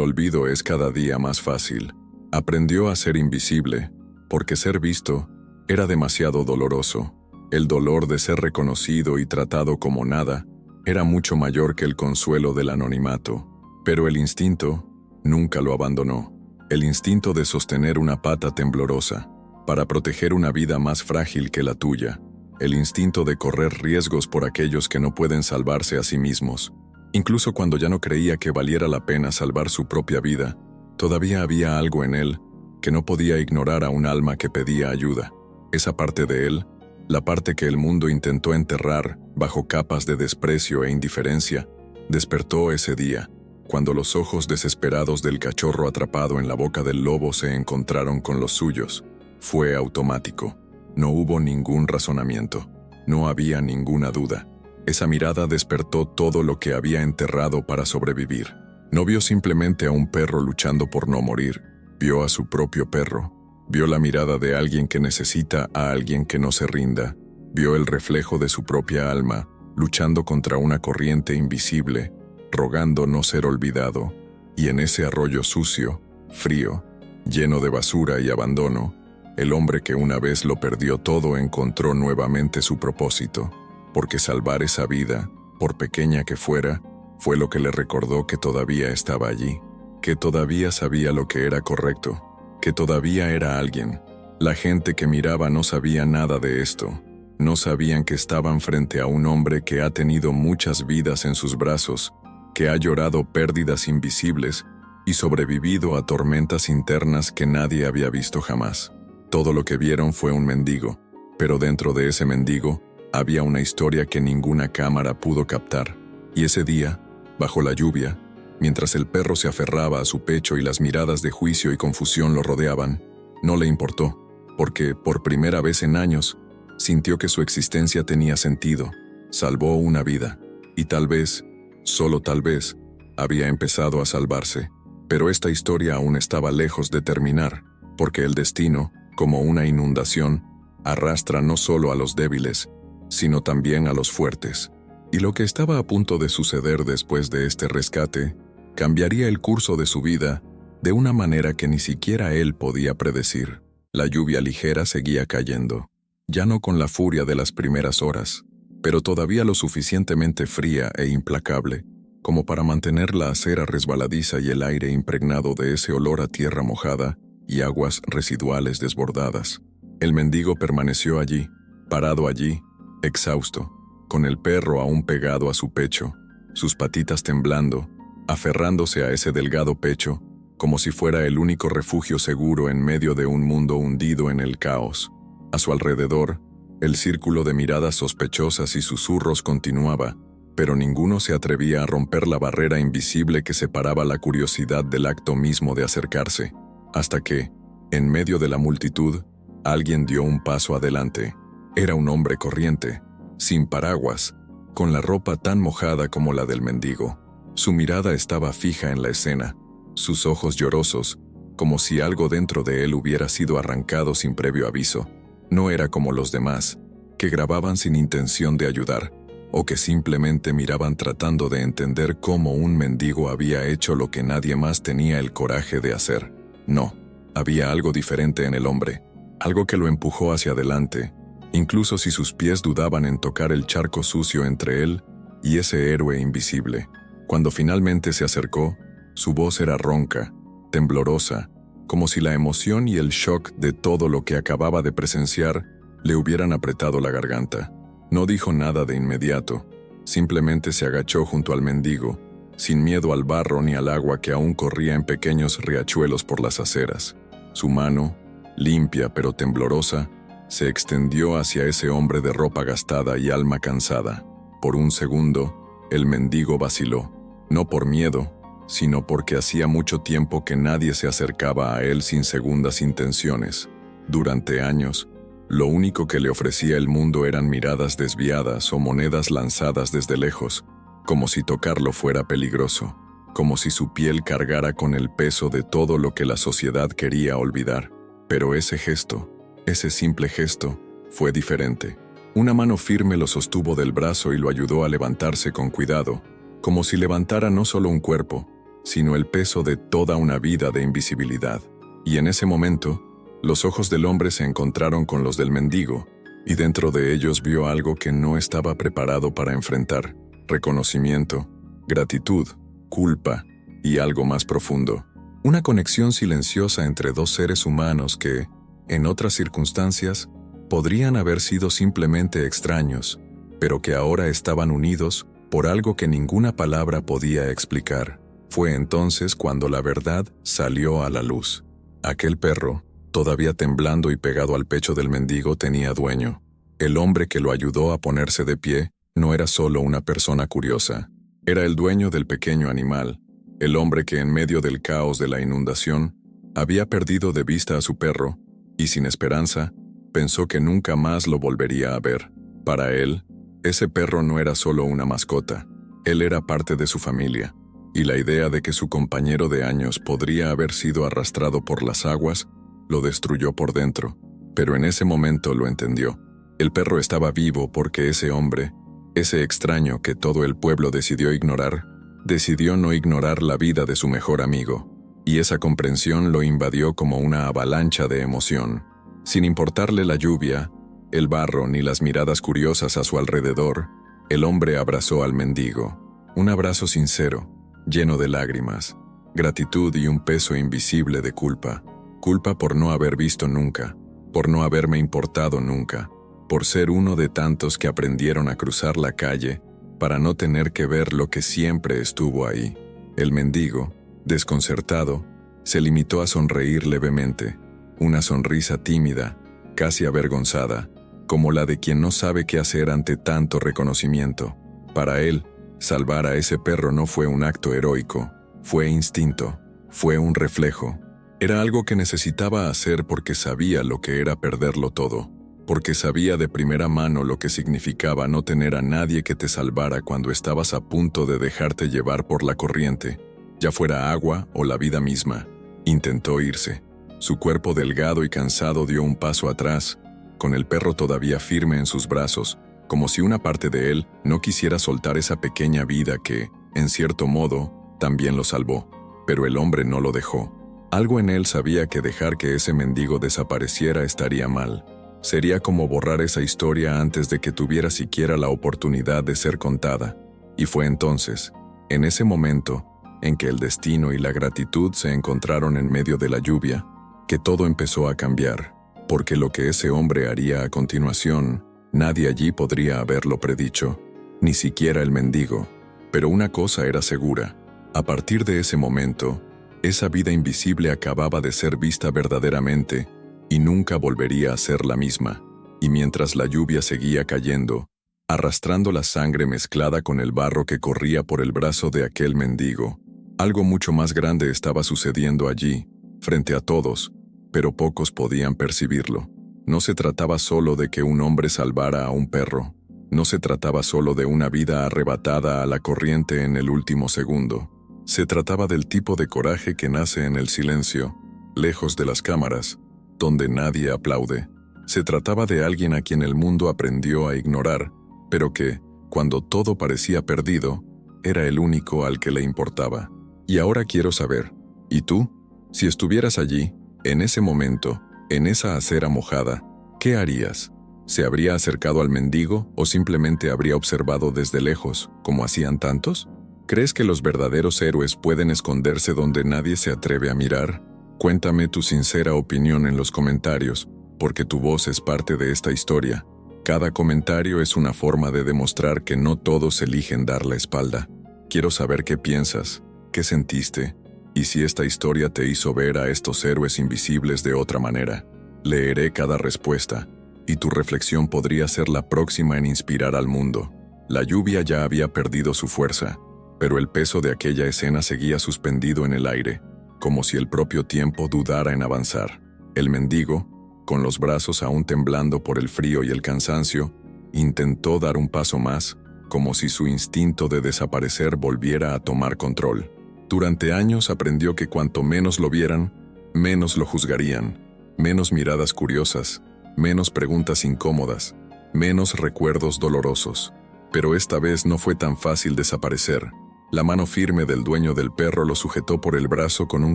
A: olvido es cada día más fácil. Aprendió a ser invisible, porque ser visto era demasiado doloroso. El dolor de ser reconocido y tratado como nada era mucho mayor que el consuelo del anonimato. Pero el instinto nunca lo abandonó. El instinto de sostener una pata temblorosa, para proteger una vida más frágil que la tuya. El instinto de correr riesgos por aquellos que no pueden salvarse a sí mismos. Incluso cuando ya no creía que valiera la pena salvar su propia vida, todavía había algo en él que no podía ignorar a un alma que pedía ayuda. Esa parte de él, la parte que el mundo intentó enterrar bajo capas de desprecio e indiferencia, despertó ese día, cuando los ojos desesperados del cachorro atrapado en la boca del lobo se encontraron con los suyos. Fue automático. No hubo ningún razonamiento, no había ninguna duda. Esa mirada despertó todo lo que había enterrado para sobrevivir. No vio simplemente a un perro luchando por no morir, vio a su propio perro, vio la mirada de alguien que necesita a alguien que no se rinda, vio el reflejo de su propia alma, luchando contra una corriente invisible, rogando no ser olvidado, y en ese arroyo sucio, frío, lleno de basura y abandono, el hombre que una vez lo perdió todo encontró nuevamente su propósito, porque salvar esa vida, por pequeña que fuera, fue lo que le recordó que todavía estaba allí, que todavía sabía lo que era correcto, que todavía era alguien. La gente que miraba no sabía nada de esto, no sabían que estaban frente a un hombre que ha tenido muchas vidas en sus brazos, que ha llorado pérdidas invisibles y sobrevivido a tormentas internas que nadie había visto jamás. Todo lo que vieron fue un mendigo, pero dentro de ese mendigo había una historia que ninguna cámara pudo captar. Y ese día, bajo la lluvia, mientras el perro se aferraba a su pecho y las miradas de juicio y confusión lo rodeaban, no le importó, porque por primera vez en años sintió que su existencia tenía sentido, salvó una vida, y tal vez, solo tal vez, había empezado a salvarse. Pero esta historia aún estaba lejos de terminar, porque el destino, como una inundación, arrastra no solo a los débiles, sino también a los fuertes. Y lo que estaba a punto de suceder después de este rescate, cambiaría el curso de su vida de una manera que ni siquiera él podía predecir. La lluvia ligera seguía cayendo, ya no con la furia de las primeras horas, pero todavía lo suficientemente fría e implacable como para mantener la acera resbaladiza y el aire impregnado de ese olor a tierra mojada y aguas residuales desbordadas. El mendigo permaneció allí, parado allí, exhausto, con el perro aún pegado a su pecho, sus patitas temblando, aferrándose a ese delgado pecho, como si fuera el único refugio seguro en medio de un mundo hundido en el caos. A su alrededor, el círculo de miradas sospechosas y susurros continuaba, pero ninguno se atrevía a romper la barrera invisible que separaba la curiosidad del acto mismo de acercarse, hasta que, en medio de la multitud, alguien dio un paso adelante. Era un hombre corriente, sin paraguas, con la ropa tan mojada como la del mendigo. Su mirada estaba fija en la escena, sus ojos llorosos, como si algo dentro de él hubiera sido arrancado sin previo aviso. No era como los demás, que grababan sin intención de ayudar, o que simplemente miraban tratando de entender cómo un mendigo había hecho lo que nadie más tenía el coraje de hacer. No, había algo diferente en el hombre, algo que lo empujó hacia adelante, incluso si sus pies dudaban en tocar el charco sucio entre él y ese héroe invisible. Cuando finalmente se acercó, su voz era ronca, temblorosa, como si la emoción y el shock de todo lo que acababa de presenciar le hubieran apretado la garganta. No dijo nada de inmediato, simplemente se agachó junto al mendigo, sin miedo al barro ni al agua que aún corría en pequeños riachuelos por las aceras. Su mano, limpia pero temblorosa, se extendió hacia ese hombre de ropa gastada y alma cansada. Por un segundo, el mendigo vaciló, no por miedo, sino porque hacía mucho tiempo que nadie se acercaba a él sin segundas intenciones. Durante años, lo único que le ofrecía el mundo eran miradas desviadas o monedas lanzadas desde lejos, como si tocarlo fuera peligroso, como si su piel cargara con el peso de todo lo que la sociedad quería olvidar. Pero ese gesto, ese simple gesto, fue diferente. Una mano firme lo sostuvo del brazo y lo ayudó a levantarse con cuidado, como si levantara no solo un cuerpo, sino el peso de toda una vida de invisibilidad. Y en ese momento, los ojos del hombre se encontraron con los del mendigo, y dentro de ellos vio algo que no estaba preparado para enfrentar: reconocimiento, gratitud, culpa y algo más profundo. Una conexión silenciosa entre dos seres humanos que, en otras circunstancias, podrían haber sido simplemente extraños, pero que ahora estaban unidos por algo que ninguna palabra podía explicar. Fue entonces cuando la verdad salió a la luz. Aquel perro, todavía temblando y pegado al pecho del mendigo, tenía dueño. El hombre que lo ayudó a ponerse de pie no era solo una persona curiosa. Era el dueño del pequeño animal, el hombre que en medio del caos de la inundación había perdido de vista a su perro y, sin esperanza, pensó que nunca más lo volvería a ver. Para él, ese perro no era solo una mascota, él era parte de su familia, y la idea de que su compañero de años podría haber sido arrastrado por las aguas lo destruyó por dentro. Pero en ese momento lo entendió. El perro estaba vivo porque ese hombre, ese extraño que todo el pueblo decidió ignorar, decidió no ignorar la vida de su mejor amigo, y esa comprensión lo invadió como una avalancha de emoción. Sin importarle la lluvia, el barro ni las miradas curiosas a su alrededor, el hombre abrazó al mendigo. Un abrazo sincero, lleno de lágrimas, gratitud y un peso invisible de culpa. Culpa por no haber visto nunca, por no haberme importado nunca, por ser uno de tantos que aprendieron a cruzar la calle para no tener que ver lo que siempre estuvo ahí. El mendigo, desconcertado, se limitó a sonreír levemente, una sonrisa tímida, casi avergonzada, como la de quien no sabe qué hacer ante tanto reconocimiento. Para él, salvar a ese perro no fue un acto heroico, fue instinto, fue un reflejo. Era algo que necesitaba hacer porque sabía lo que era perderlo todo, porque sabía de primera mano lo que significaba no tener a nadie que te salvara cuando estabas a punto de dejarte llevar por la corriente, ya fuera agua o la vida misma. Intentó irse. Su cuerpo delgado y cansado dio un paso atrás, con el perro todavía firme en sus brazos, como si una parte de él no quisiera soltar esa pequeña vida que, en cierto modo, también lo salvó. Pero el hombre no lo dejó. Algo en él sabía que dejar que ese mendigo desapareciera estaría mal. Sería como borrar esa historia antes de que tuviera siquiera la oportunidad de ser contada. Y fue entonces, en ese momento, en que el destino y la gratitud se encontraron en medio de la lluvia, que todo empezó a cambiar, porque lo que ese hombre haría a continuación, nadie allí podría haberlo predicho, ni siquiera el mendigo. Pero una cosa era segura: a partir de ese momento, esa vida invisible acababa de ser vista verdaderamente y nunca volvería a ser la misma. Y mientras la lluvia seguía cayendo, arrastrando la sangre mezclada con el barro que corría por el brazo de aquel mendigo, algo mucho más grande estaba sucediendo allí, frente a todos, pero pocos podían percibirlo. No se trataba solo de que un hombre salvara a un perro. No se trataba solo de una vida arrebatada a la corriente en el último segundo. Se trataba del tipo de coraje que nace en el silencio, lejos de las cámaras, donde nadie aplaude. Se trataba de alguien a quien el mundo aprendió a ignorar, pero que, cuando todo parecía perdido, era el único al que le importaba. Y ahora quiero saber, ¿y tú? Si estuvieras allí, en ese momento, en esa acera mojada, ¿qué harías? ¿Se habría acercado al mendigo o simplemente habría observado desde lejos, como hacían tantos? ¿Crees que los verdaderos héroes pueden esconderse donde nadie se atreve a mirar? Cuéntame tu sincera opinión en los comentarios, porque tu voz es parte de esta historia. Cada comentario es una forma de demostrar que no todos eligen dar la espalda. Quiero saber qué piensas, qué sentiste, y si esta historia te hizo ver a estos héroes invisibles de otra manera. Leeré cada respuesta, y tu reflexión podría ser la próxima en inspirar al mundo. La lluvia ya había perdido su fuerza, pero el peso de aquella escena seguía suspendido en el aire, como si el propio tiempo dudara en avanzar. El mendigo, con los brazos aún temblando por el frío y el cansancio, intentó dar un paso más, como si su instinto de desaparecer volviera a tomar control. Durante años aprendió que cuanto menos lo vieran, menos lo juzgarían, menos miradas curiosas, menos preguntas incómodas, menos recuerdos dolorosos. Pero esta vez no fue tan fácil desaparecer. La mano firme del dueño del perro lo sujetó por el brazo con un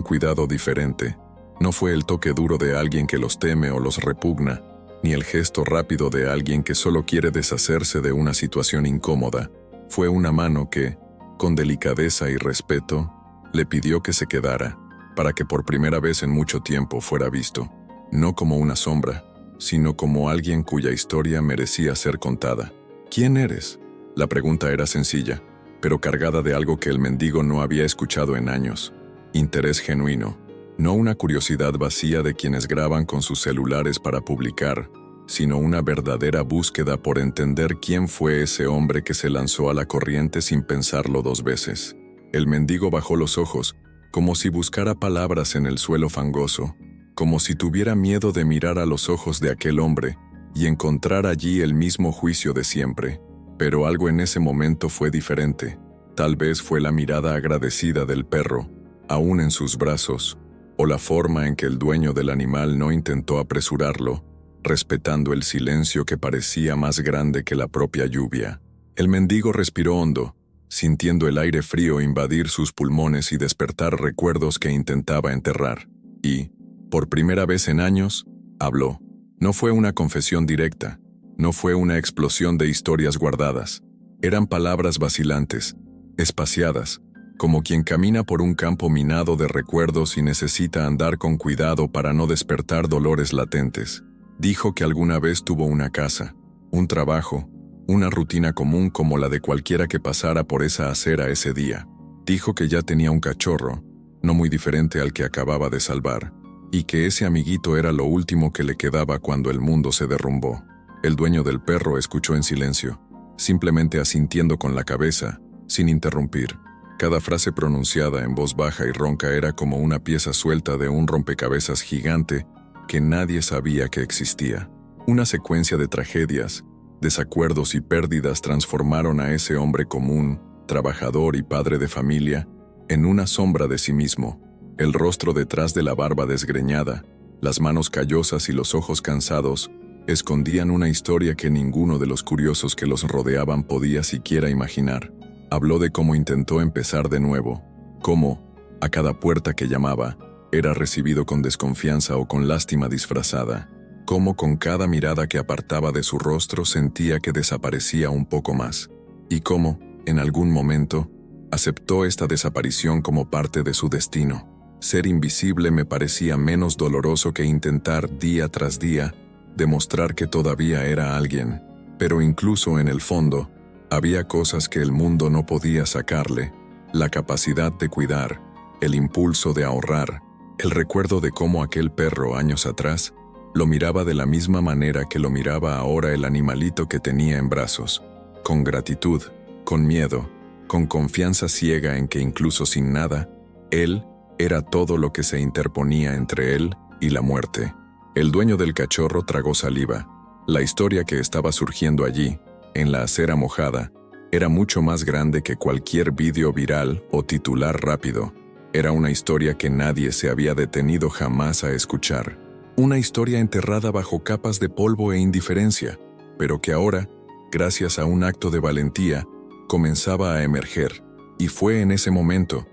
A: cuidado diferente. No fue el toque duro de alguien que los teme o los repugna, ni el gesto rápido de alguien que solo quiere deshacerse de una situación incómoda. Fue una mano que, con delicadeza y respeto, le pidió que se quedara, para que por primera vez en mucho tiempo fuera visto, no como una sombra, sino como alguien cuya historia merecía ser contada. ¿Quién eres? La pregunta era sencilla, pero cargada de algo que el mendigo no había escuchado en años: interés genuino. No una curiosidad vacía de quienes graban con sus celulares para publicar, sino una verdadera búsqueda por entender quién fue ese hombre que se lanzó a la corriente sin pensarlo dos veces. El mendigo bajó los ojos, como si buscara palabras en el suelo fangoso, como si tuviera miedo de mirar a los ojos de aquel hombre y encontrar allí el mismo juicio de siempre. Pero algo en ese momento fue diferente. Tal vez fue la mirada agradecida del perro, aún en sus brazos, o la forma en que el dueño del animal no intentó apresurarlo, respetando el silencio que parecía más grande que la propia lluvia. El mendigo respiró hondo, sintiendo el aire frío invadir sus pulmones y despertar recuerdos que intentaba enterrar. Y, por primera vez en años, habló. No fue una confesión directa, no fue una explosión de historias guardadas. Eran palabras vacilantes, espaciadas, como quien camina por un campo minado de recuerdos y necesita andar con cuidado para no despertar dolores latentes. Dijo que alguna vez tuvo una casa, un trabajo, una rutina común como la de cualquiera que pasara por esa acera ese día. Dijo que ya tenía un cachorro, no muy diferente al que acababa de salvar, y que ese amiguito era lo último que le quedaba cuando el mundo se derrumbó. El dueño del perro escuchó en silencio, simplemente asintiendo con la cabeza, sin interrumpir. Cada frase pronunciada en voz baja y ronca era como una pieza suelta de un rompecabezas gigante que nadie sabía que existía. Una secuencia de tragedias, desacuerdos y pérdidas transformaron a ese hombre común, trabajador y padre de familia, en una sombra de sí mismo. El rostro detrás de la barba desgreñada, las manos callosas y los ojos cansados, escondían una historia que ninguno de los curiosos que los rodeaban podía siquiera imaginar. Habló de cómo intentó empezar de nuevo, cómo, a cada puerta que llamaba, era recibido con desconfianza o con lástima disfrazada, cómo con cada mirada que apartaba de su rostro sentía que desaparecía un poco más, y cómo, en algún momento, aceptó esta desaparición como parte de su destino. Ser invisible me parecía menos doloroso que intentar día tras día demostrar que todavía era alguien, pero incluso en el fondo, había cosas que el mundo no podía sacarle: la capacidad de cuidar, el impulso de ahorrar, el recuerdo de cómo aquel perro años atrás lo miraba de la misma manera que lo miraba ahora el animalito que tenía en brazos, con gratitud, con miedo, con confianza ciega en que incluso sin nada, él era todo lo que se interponía entre él y la muerte. El dueño del cachorro tragó saliva. La historia que estaba surgiendo allí, en la acera mojada, era mucho más grande que cualquier vídeo viral o titular rápido. Era una historia que nadie se había detenido jamás a escuchar. Una historia enterrada bajo capas de polvo e indiferencia, pero que ahora, gracias a un acto de valentía, comenzaba a emerger. Y fue en ese momento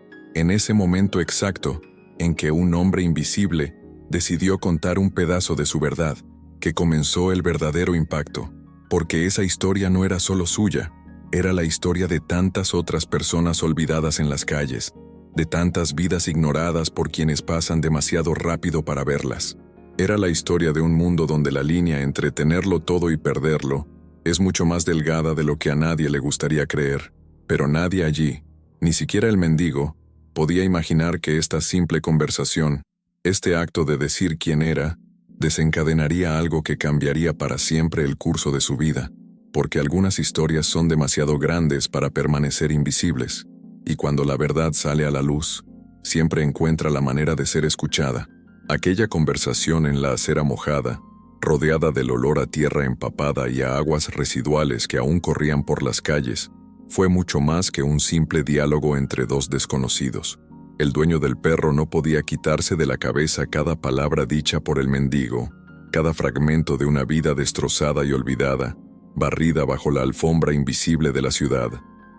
A: exacto, en que un hombre invisible decidió contar un pedazo de su verdad, que comenzó el verdadero impacto. Porque esa historia no era solo suya, era la historia de tantas otras personas olvidadas en las calles, de tantas vidas ignoradas por quienes pasan demasiado rápido para verlas. Era la historia de un mundo donde la línea entre tenerlo todo y perderlo es mucho más delgada de lo que a nadie le gustaría creer. Pero nadie allí, ni siquiera el mendigo, podía imaginar que esta simple conversación, este acto de decir quién era, desencadenaría algo que cambiaría para siempre el curso de su vida, porque algunas historias son demasiado grandes para permanecer invisibles, y cuando la verdad sale a la luz, siempre encuentra la manera de ser escuchada. Aquella conversación en la acera mojada, rodeada del olor a tierra empapada y a aguas residuales que aún corrían por las calles, fue mucho más que un simple diálogo entre dos desconocidos. El dueño del perro no podía quitarse de la cabeza cada palabra dicha por el mendigo, cada fragmento de una vida destrozada y olvidada, barrida bajo la alfombra invisible de la ciudad.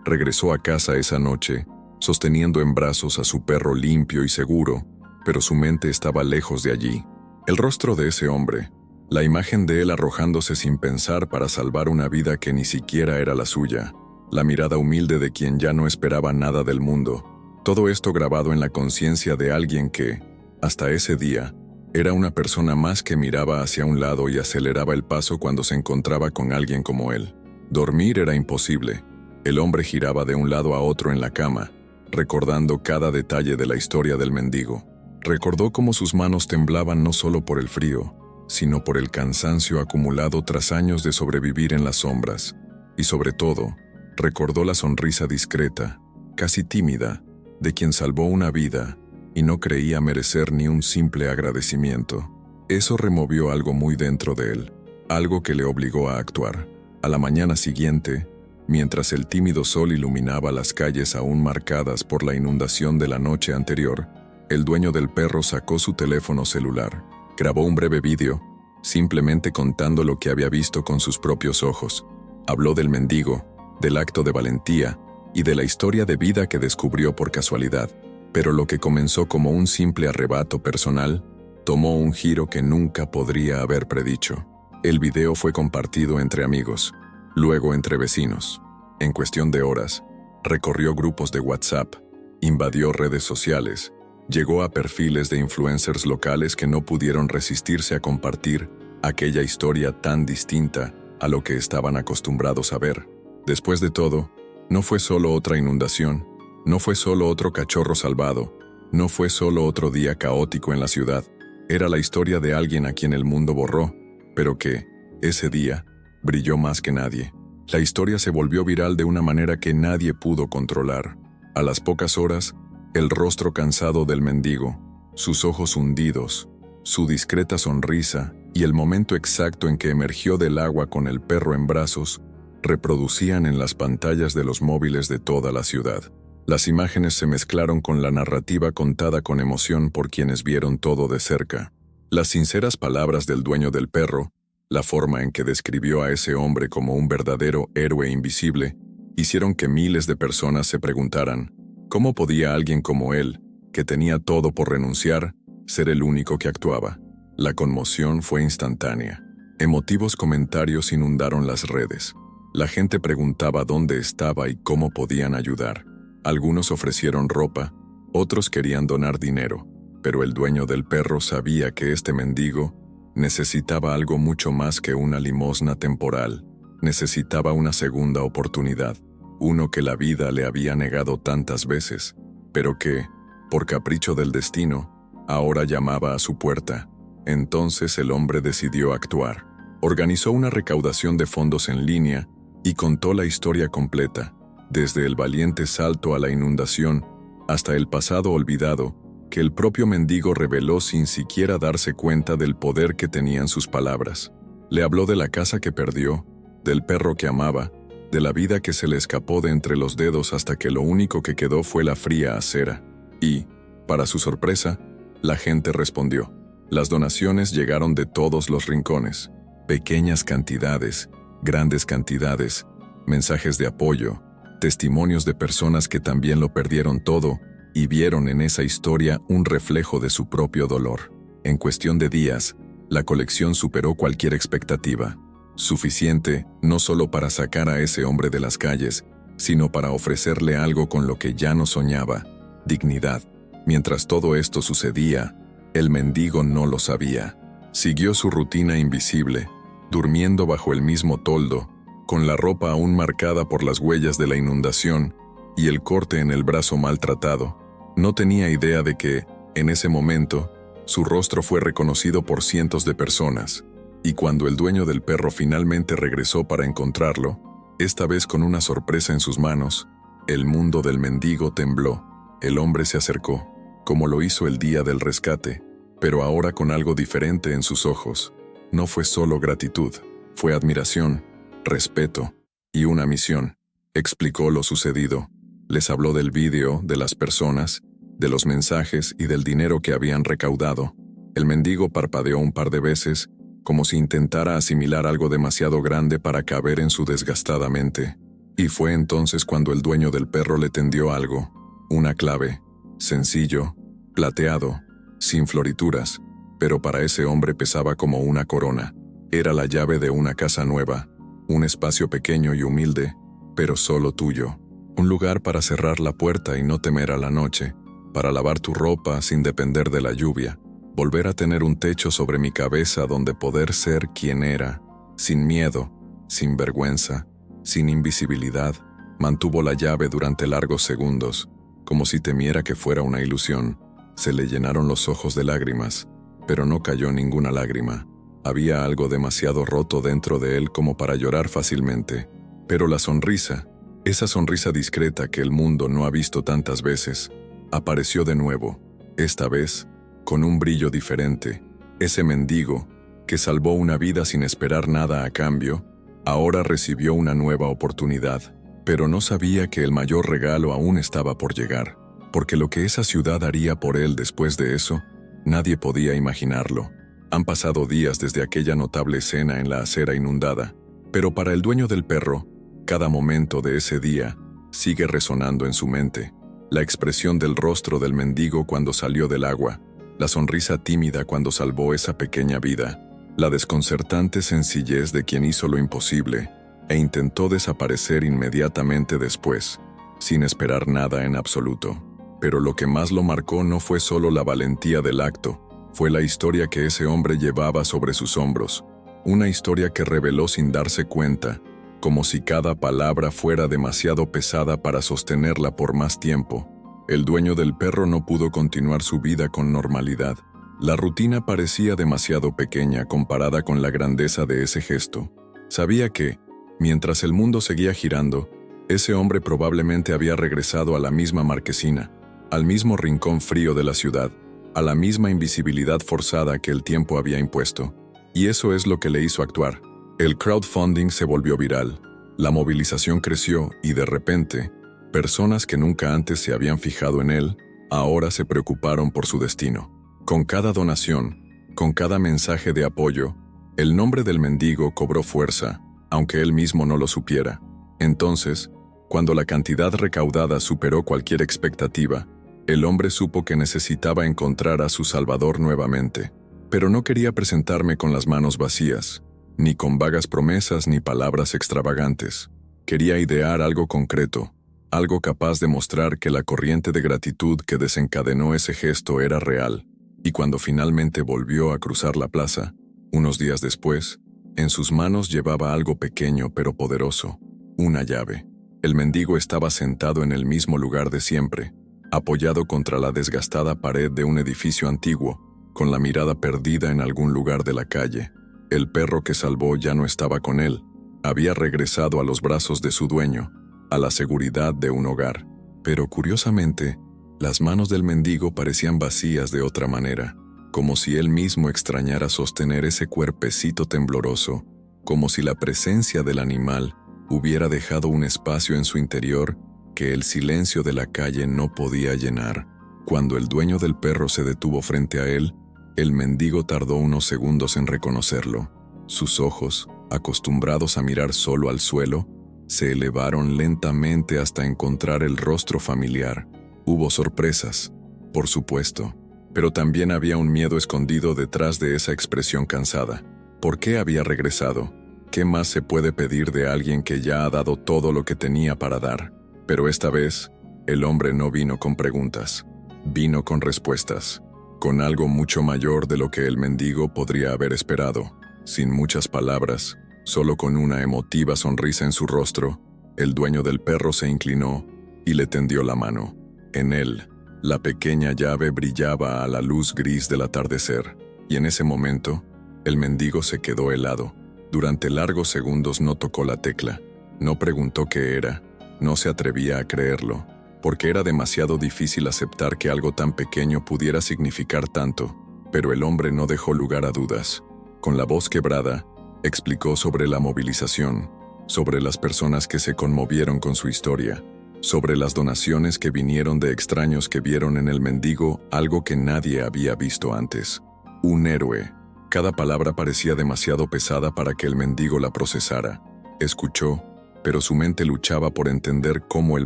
A: Regresó a casa esa noche, sosteniendo en brazos a su perro limpio y seguro, pero su mente estaba lejos de allí. El rostro de ese hombre, la imagen de él arrojándose sin pensar para salvar una vida que ni siquiera era la suya, la mirada humilde de quien ya no esperaba nada del mundo, todo esto grabado en la conciencia de alguien que, hasta ese día, era una persona más que miraba hacia un lado y aceleraba el paso cuando se encontraba con alguien como él. Dormir era imposible. El hombre giraba de un lado a otro en la cama, recordando cada detalle de la historia del mendigo. Recordó cómo sus manos temblaban no solo por el frío, sino por el cansancio acumulado tras años de sobrevivir en las sombras. Y sobre todo, recordó la sonrisa discreta, casi tímida, de quien salvó una vida y no creía merecer ni un simple agradecimiento. Eso removió algo muy dentro de él, algo que le obligó a actuar. A la mañana siguiente, mientras el tímido sol iluminaba las calles aún marcadas por la inundación de la noche anterior, el dueño del perro sacó su teléfono celular, grabó un breve vídeo, simplemente contando lo que había visto con sus propios ojos. Habló del mendigo, del acto de valentía y de la historia de vida que descubrió por casualidad. Pero lo que comenzó como un simple arrebato personal, tomó un giro que nunca podría haber predicho. El video fue compartido entre amigos, luego entre vecinos. En cuestión de horas, recorrió grupos de WhatsApp, invadió redes sociales, llegó a perfiles de influencers locales que no pudieron resistirse a compartir aquella historia tan distinta a lo que estaban acostumbrados a ver. Después de todo, no fue solo otra inundación, no fue solo otro cachorro salvado, no fue solo otro día caótico en la ciudad. Era la historia de alguien a quien el mundo borró, pero que, ese día, brilló más que nadie. La historia se volvió viral de una manera que nadie pudo controlar. A las pocas horas, el rostro cansado del mendigo, sus ojos hundidos, su discreta sonrisa y el momento exacto en que emergió del agua con el perro en brazos, reproducían en las pantallas de los móviles de toda la ciudad. Las imágenes se mezclaron con la narrativa contada con emoción por quienes vieron todo de cerca. Las sinceras palabras del dueño del perro, la forma en que describió a ese hombre como un verdadero héroe invisible, hicieron que miles de personas se preguntaran, ¿cómo podía alguien como él, que tenía todo por renunciar, ser el único que actuaba. La conmoción fue instantánea. Emotivos comentarios inundaron las redes. La gente preguntaba dónde estaba y cómo podían ayudar. Algunos ofrecieron ropa, otros querían donar dinero, pero el dueño del perro sabía que este mendigo necesitaba algo mucho más que una limosna temporal. Necesitaba una segunda oportunidad, uno que la vida le había negado tantas veces, pero que, por capricho del destino, ahora llamaba a su puerta. Entonces el hombre decidió actuar. Organizó una recaudación de fondos en línea y contó la historia completa, desde el valiente salto a la inundación hasta el pasado olvidado, que el propio mendigo reveló sin siquiera darse cuenta del poder que tenían sus palabras. Le habló de la casa que perdió, del perro que amaba, de la vida que se le escapó de entre los dedos hasta que lo único que quedó fue la fría acera. Y, para su sorpresa, la gente respondió. Las donaciones llegaron de todos los rincones. Pequeñas cantidades, grandes cantidades, mensajes de apoyo, testimonios de personas que también lo perdieron todo y vieron en esa historia un reflejo de su propio dolor. En cuestión de días, la colección superó cualquier expectativa. Suficiente no solo para sacar a ese hombre de las calles, sino para ofrecerle algo con lo que ya no soñaba: dignidad. Mientras todo esto sucedía, el mendigo no lo sabía. Siguió su rutina invisible, durmiendo bajo el mismo toldo, con la ropa aún marcada por las huellas de la inundación y el corte en el brazo maltratado. No tenía idea de que, en ese momento, su rostro fue reconocido por cientos de personas, y cuando el dueño del perro finalmente regresó para encontrarlo, esta vez con una sorpresa en sus manos, el mundo del mendigo tembló. El hombre se acercó, como lo hizo el día del rescate, pero ahora con algo diferente en sus ojos. No fue solo gratitud, fue admiración, respeto y una misión. Explicó lo sucedido. Les habló del vídeo, de las personas, de los mensajes y del dinero que habían recaudado. El mendigo parpadeó un par de veces, como si intentara asimilar algo demasiado grande para caber en su desgastada mente. Y fue entonces cuando el dueño del perro le tendió algo, una clave, sencillo, plateado, sin florituras, pero para ese hombre pesaba como una corona. Era la llave de una casa nueva, un espacio pequeño y humilde, pero solo tuyo. Un lugar para cerrar la puerta y no temer a la noche, para lavar tu ropa sin depender de la lluvia, volver a tener un techo sobre mi cabeza donde poder ser quien era, sin miedo, sin vergüenza, sin invisibilidad. Mantuvo la llave durante largos segundos, como si temiera que fuera una ilusión. Se le llenaron los ojos de lágrimas, pero no cayó ninguna lágrima. Había algo demasiado roto dentro de él como para llorar fácilmente. Pero la sonrisa, esa sonrisa discreta que el mundo no ha visto tantas veces, apareció de nuevo, esta vez, con un brillo diferente. Ese mendigo, que salvó una vida sin esperar nada a cambio, ahora recibió una nueva oportunidad, pero no sabía que el mayor regalo aún estaba por llegar, porque lo que esa ciudad haría por él después de eso, nadie podía imaginarlo. Han pasado días desde aquella notable escena en la acera inundada, pero para el dueño del perro, cada momento de ese día sigue resonando en su mente. La expresión del rostro del mendigo cuando salió del agua, la sonrisa tímida cuando salvó esa pequeña vida, la desconcertante sencillez de quien hizo lo imposible e intentó desaparecer inmediatamente después, sin esperar nada en absoluto. Pero lo que más lo marcó no fue solo la valentía del acto, fue la historia que ese hombre llevaba sobre sus hombros, una historia que reveló sin darse cuenta, como si cada palabra fuera demasiado pesada para sostenerla por más tiempo. El dueño del perro no pudo continuar su vida con normalidad. La rutina parecía demasiado pequeña comparada con la grandeza de ese gesto. Sabía que, mientras el mundo seguía girando, ese hombre probablemente había regresado a la misma marquesina, al mismo rincón frío de la ciudad, a la misma invisibilidad forzada que el tiempo había impuesto. Y eso es lo que le hizo actuar. El crowdfunding se volvió viral, la movilización creció y de repente, personas que nunca antes se habían fijado en él, ahora se preocuparon por su destino. Con cada donación, con cada mensaje de apoyo, el nombre del mendigo cobró fuerza, aunque él mismo no lo supiera. Entonces, cuando la cantidad recaudada superó cualquier expectativa, El hombre supo que necesitaba encontrar a su Salvador nuevamente, pero no quería presentarme con las manos vacías, ni con vagas promesas ni palabras extravagantes. Quería idear algo concreto, algo capaz de mostrar que la corriente de gratitud que desencadenó ese gesto era real, y cuando finalmente volvió a cruzar la plaza, unos días después, en sus manos llevaba algo pequeño pero poderoso, una llave. El mendigo estaba sentado en el mismo lugar de siempre, apoyado contra la desgastada pared de un edificio antiguo, con la mirada perdida en algún lugar de la calle. El perro que salvó ya no estaba con él, había regresado a los brazos de su dueño, a la seguridad de un hogar. Pero curiosamente, las manos del mendigo parecían vacías de otra manera, como si él mismo extrañara sostener ese cuerpecito tembloroso, como si la presencia del animal hubiera dejado un espacio en su interior que el silencio de la calle no podía llenar. Cuando el dueño del perro se detuvo frente a él, el mendigo tardó unos segundos en reconocerlo. Sus ojos, acostumbrados a mirar solo al suelo, se elevaron lentamente hasta encontrar el rostro familiar. Hubo sorpresas, por supuesto, pero también había un miedo escondido detrás de esa expresión cansada. ¿Por qué había regresado? ¿Qué más se puede pedir de alguien que ya ha dado todo lo que tenía para dar? Pero esta vez, el hombre no vino con preguntas, vino con respuestas, con algo mucho mayor de lo que el mendigo podría haber esperado. Sin muchas palabras, solo con una emotiva sonrisa en su rostro, el dueño del perro se inclinó y le tendió la mano. En él, la pequeña llave brillaba a la luz gris del atardecer, y en ese momento, el mendigo se quedó helado. Durante largos segundos no tocó la tecla, no preguntó qué era, no se atrevía a creerlo, porque era demasiado difícil aceptar que algo tan pequeño pudiera significar tanto, pero el hombre no dejó lugar a dudas. Con la voz quebrada, explicó sobre la movilización, sobre las personas que se conmovieron con su historia, sobre las donaciones que vinieron de extraños que vieron en el mendigo algo que nadie había visto antes. Un héroe. Cada palabra parecía demasiado pesada para que el mendigo la procesara. Escuchó, pero su mente luchaba por entender cómo el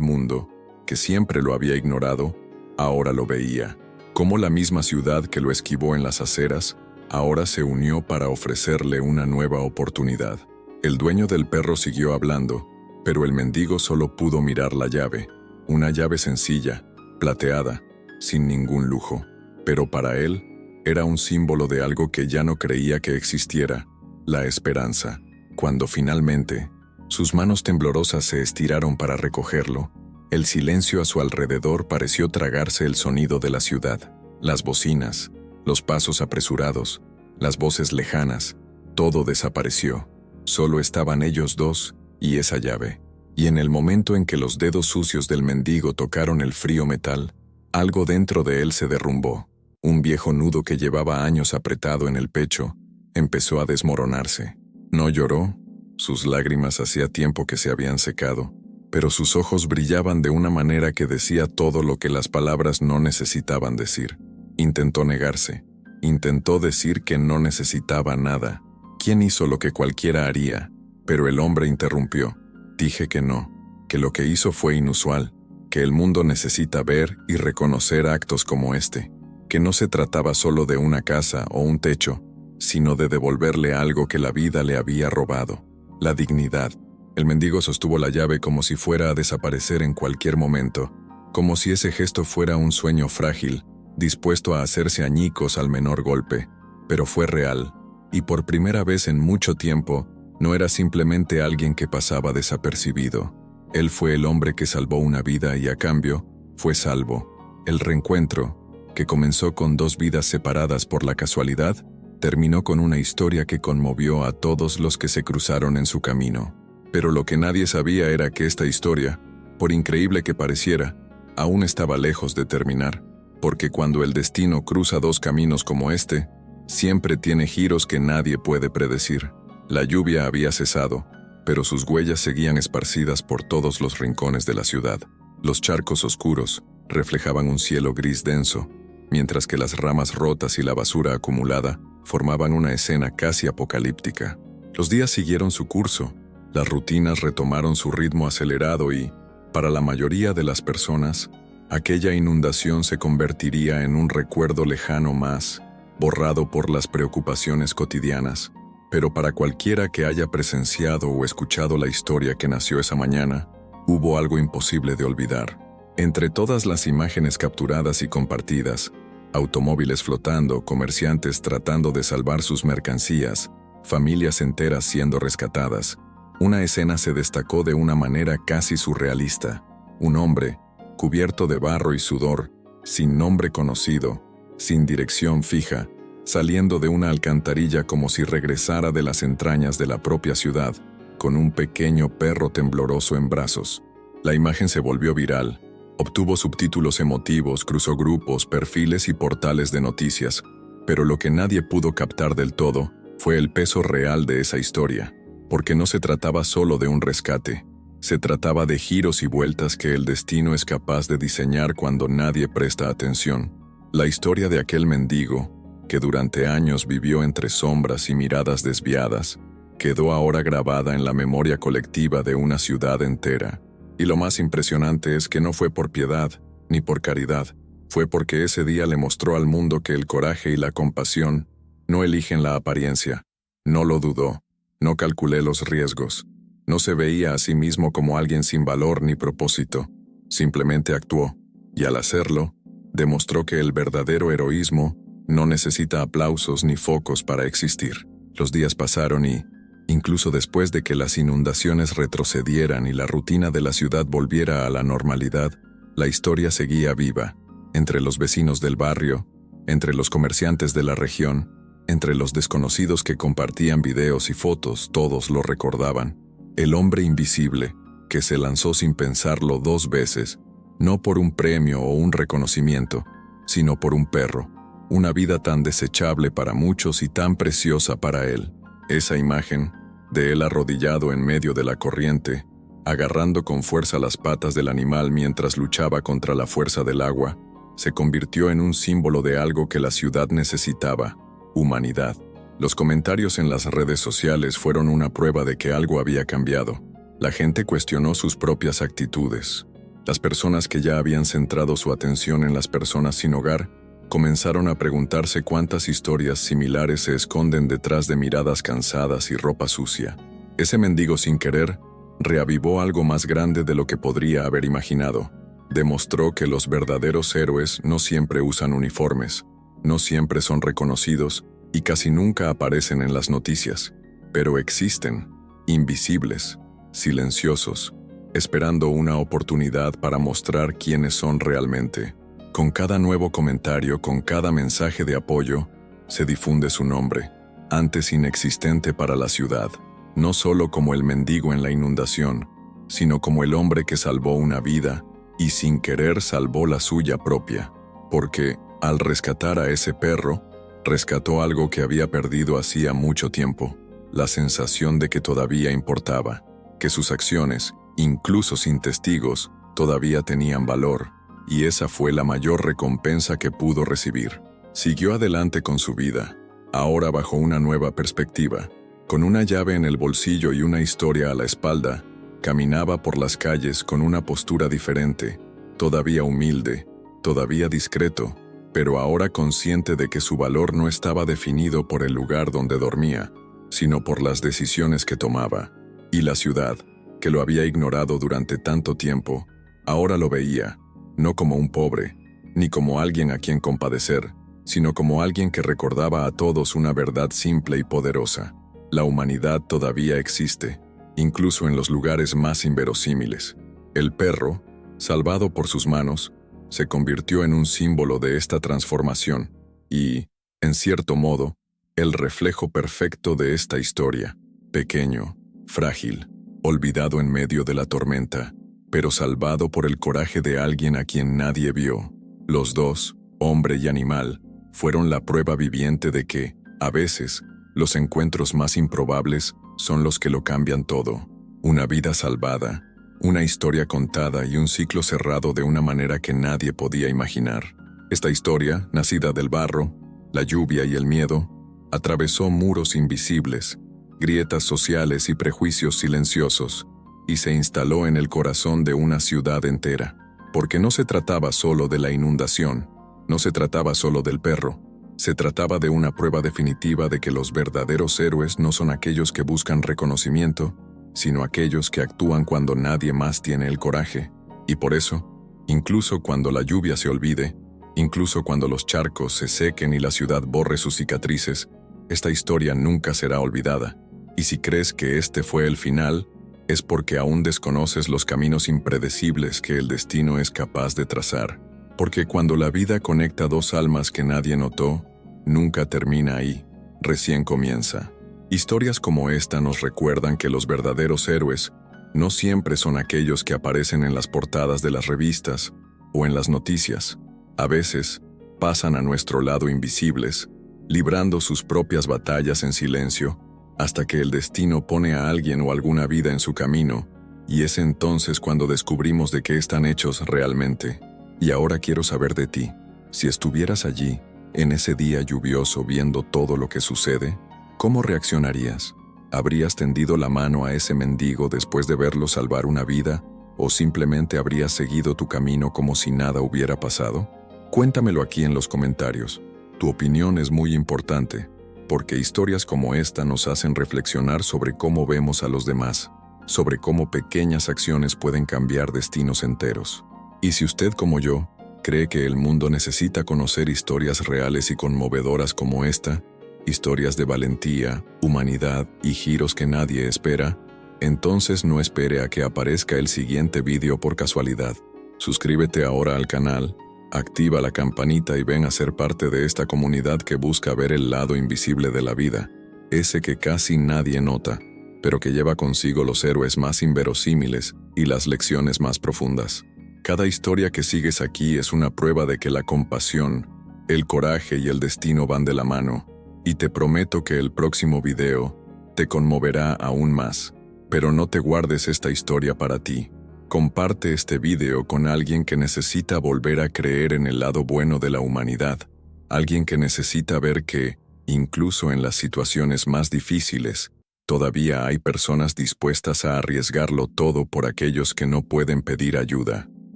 A: mundo, que siempre lo había ignorado, ahora lo veía. Cómo la misma ciudad que lo esquivó en las aceras, ahora se unió para ofrecerle una nueva oportunidad. El dueño del perro siguió hablando, pero el mendigo solo pudo mirar la llave, una llave sencilla, plateada, sin ningún lujo. Pero para él, era un símbolo de algo que ya no creía que existiera, la esperanza. Cuando finalmente, sus manos temblorosas se estiraron para recogerlo, el silencio a su alrededor pareció tragarse el sonido de la ciudad. Las bocinas, los pasos apresurados, las voces lejanas, todo desapareció. Solo estaban ellos dos y esa llave. Y en el momento en que los dedos sucios del mendigo tocaron el frío metal, algo dentro de él se derrumbó. Un viejo nudo que llevaba años apretado en el pecho empezó a desmoronarse. No lloró, sus lágrimas hacía tiempo que se habían secado, pero sus ojos brillaban de una manera que decía todo lo que las palabras no necesitaban decir. Intentó negarse, intentó decir que no necesitaba nada. ¿Quién hizo lo que cualquiera haría? Pero el hombre interrumpió. Dije que no, que lo que hizo fue inusual, que el mundo necesita ver y reconocer actos como este, que no se trataba solo de una casa o un techo, sino de devolverle algo que la vida le había robado, la dignidad. El mendigo sostuvo la llave como si fuera a desaparecer en cualquier momento, como si ese gesto fuera un sueño frágil, dispuesto a hacerse añicos al menor golpe, pero fue real, y por primera vez en mucho tiempo, no era simplemente alguien que pasaba desapercibido. Él fue el hombre que salvó una vida y a cambio, fue salvo. El reencuentro, que comenzó con dos vidas separadas por la casualidad, terminó con una historia que conmovió a todos los que se cruzaron en su camino. Pero lo que nadie sabía era que esta historia, por increíble que pareciera, aún estaba lejos de terminar, porque cuando el destino cruza dos caminos como este, siempre tiene giros que nadie puede predecir. La lluvia había cesado, pero sus huellas seguían esparcidas por todos los rincones de la ciudad. Los charcos oscuros reflejaban un cielo gris denso, mientras que las ramas rotas y la basura acumulada formaban una escena casi apocalíptica. Los días siguieron su curso, las rutinas retomaron su ritmo acelerado y, para la mayoría de las personas, Aquella inundación se convertiría en un recuerdo lejano más, borrado por las preocupaciones cotidianas. Pero para cualquiera que haya presenciado o escuchado la historia que nació esa mañana, hubo algo imposible de olvidar. Entre todas las imágenes capturadas y compartidas, automóviles flotando, comerciantes tratando de salvar sus mercancías, familias enteras siendo rescatadas, una escena se destacó de una manera casi surrealista. Un hombre, cubierto de barro y sudor, sin nombre conocido, sin dirección fija, saliendo de una alcantarilla como si regresara de las entrañas de la propia ciudad, con un pequeño perro tembloroso en brazos. La imagen se volvió viral, obtuvo subtítulos emotivos, cruzó grupos, perfiles y portales de noticias, pero lo que nadie pudo captar del todo fue el peso real de esa historia, porque no se trataba solo de un rescate, se trataba de giros y vueltas que el destino es capaz de diseñar cuando nadie presta atención. La historia de aquel mendigo, que durante años vivió entre sombras y miradas desviadas, quedó ahora grabada en la memoria colectiva de una ciudad entera. Y lo más impresionante es que no fue por piedad, ni por caridad, fue porque ese día le mostró al mundo que el coraje y la compasión no eligen la apariencia. No lo dudó, no calculé los riesgos, no se veía a sí mismo como alguien sin valor ni propósito, simplemente actuó, y al hacerlo, demostró que el verdadero heroísmo no necesita aplausos ni focos para existir. Los días pasaron y, incluso después de que las inundaciones retrocedieran y la rutina de la ciudad volviera a la normalidad, la historia seguía viva, entre los vecinos del barrio, entre los comerciantes de la región, entre los desconocidos que compartían videos y fotos, todos lo recordaban. El hombre invisible, que se lanzó sin pensarlo 2 veces, no por un premio o un reconocimiento, sino por un perro, una vida tan desechable para muchos y tan preciosa para él. Esa imagen, de él arrodillado en medio de la corriente, agarrando con fuerza las patas del animal mientras luchaba contra la fuerza del agua, se convirtió en un símbolo de algo que la ciudad necesitaba: humanidad. Los comentarios en las redes sociales fueron una prueba de que algo había cambiado. La gente cuestionó sus propias actitudes. Las personas que ya habían centrado su atención en las personas sin hogar, comenzaron a preguntarse cuántas historias similares se esconden detrás de miradas cansadas y ropa sucia. Ese mendigo sin querer reavivó algo más grande de lo que podría haber imaginado. Demostró que los verdaderos héroes no siempre usan uniformes, no siempre son reconocidos y casi nunca aparecen en las noticias, pero existen, invisibles, silenciosos, esperando una oportunidad para mostrar quiénes son realmente. Con cada nuevo comentario, con cada mensaje de apoyo, se difunde su nombre, antes inexistente para la ciudad, no solo como el mendigo en la inundación, sino como el hombre que salvó una vida y sin querer salvó la suya propia, porque, al rescatar a ese perro, rescató algo que había perdido hacía mucho tiempo, la sensación de que todavía importaba, que sus acciones, incluso sin testigos, todavía tenían valor, y esa fue la mayor recompensa que pudo recibir. Siguió adelante con su vida, ahora bajo una nueva perspectiva. Con una llave en el bolsillo y una historia a la espalda, caminaba por las calles con una postura diferente, todavía humilde, todavía discreto, pero ahora consciente de que su valor no estaba definido por el lugar donde dormía, sino por las decisiones que tomaba. Y la ciudad, que lo había ignorado durante tanto tiempo, ahora lo veía, no como un pobre, ni como alguien a quien compadecer, sino como alguien que recordaba a todos una verdad simple y poderosa: la humanidad todavía existe, incluso en los lugares más inverosímiles. El perro, salvado por sus manos, se convirtió en un símbolo de esta transformación y, en cierto modo, el reflejo perfecto de esta historia: pequeño, frágil, olvidado en medio de la tormenta, pero salvado por el coraje de alguien a quien nadie vio. Los dos, hombre y animal, fueron la prueba viviente de que, a veces, los encuentros más improbables son los que lo cambian todo. Una vida salvada, una historia contada y un ciclo cerrado de una manera que nadie podía imaginar. Esta historia, nacida del barro, la lluvia y el miedo, atravesó muros invisibles, grietas sociales y prejuicios silenciosos, y se instaló en el corazón de una ciudad entera. Porque no se trataba solo de la inundación, no se trataba solo del perro, se trataba de una prueba definitiva de que los verdaderos héroes no son aquellos que buscan reconocimiento, sino aquellos que actúan cuando nadie más tiene el coraje. Y por eso, incluso cuando la lluvia se olvide, incluso cuando los charcos se sequen y la ciudad borre sus cicatrices, esta historia nunca será olvidada. Y si crees que este fue el final, es porque aún desconoces los caminos impredecibles que el destino es capaz de trazar. Porque cuando la vida conecta dos almas que nadie notó, nunca termina ahí, recién comienza. Historias como esta nos recuerdan que los verdaderos héroes no siempre son aquellos que aparecen en las portadas de las revistas o en las noticias. A veces, pasan a nuestro lado invisibles, librando sus propias batallas en silencio, hasta que el destino pone a alguien o alguna vida en su camino, y es entonces cuando descubrimos de qué están hechos realmente. Y ahora quiero saber de ti, si estuvieras allí, en ese día lluvioso viendo todo lo que sucede, ¿cómo reaccionarías? ¿Habrías tendido la mano a ese mendigo después de verlo salvar una vida, o simplemente habrías seguido tu camino como si nada hubiera pasado? Cuéntamelo aquí en los comentarios. Tu opinión es muy importante, porque historias como esta nos hacen reflexionar sobre cómo vemos a los demás, sobre cómo pequeñas acciones pueden cambiar destinos enteros. Y si usted, como yo, cree que el mundo necesita conocer historias reales y conmovedoras como esta, historias de valentía, humanidad y giros que nadie espera, entonces no espere a que aparezca el siguiente vídeo por casualidad. Suscríbete ahora al canal, activa la campanita y ven a ser parte de esta comunidad que busca ver el lado invisible de la vida, ese que casi nadie nota, pero que lleva consigo los héroes más inverosímiles y las lecciones más profundas. Cada historia que sigues aquí es una prueba de que la compasión, el coraje y el destino van de la mano, y te prometo que el próximo video te conmoverá aún más. Pero no te guardes esta historia para ti. Comparte este video con alguien que necesita volver a creer en el lado bueno de la humanidad, alguien que necesita ver que, incluso en las situaciones más difíciles, todavía hay personas dispuestas a arriesgarlo todo por aquellos que no pueden pedir ayuda.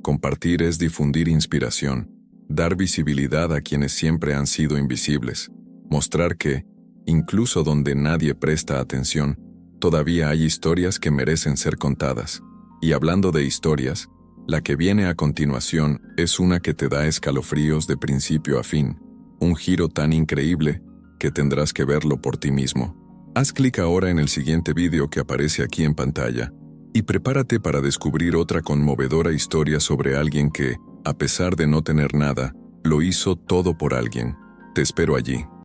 A: Compartir es difundir inspiración, dar visibilidad a quienes siempre han sido invisibles, mostrar que, incluso donde nadie presta atención, todavía hay historias que merecen ser contadas. Y hablando de historias, la que viene a continuación es una que te da escalofríos de principio a fin, un giro tan increíble que tendrás que verlo por ti mismo. Haz clic ahora en el siguiente video que aparece aquí en pantalla, y prepárate para descubrir otra conmovedora historia sobre alguien que, a pesar de no tener nada, lo hizo todo por alguien. Te espero allí.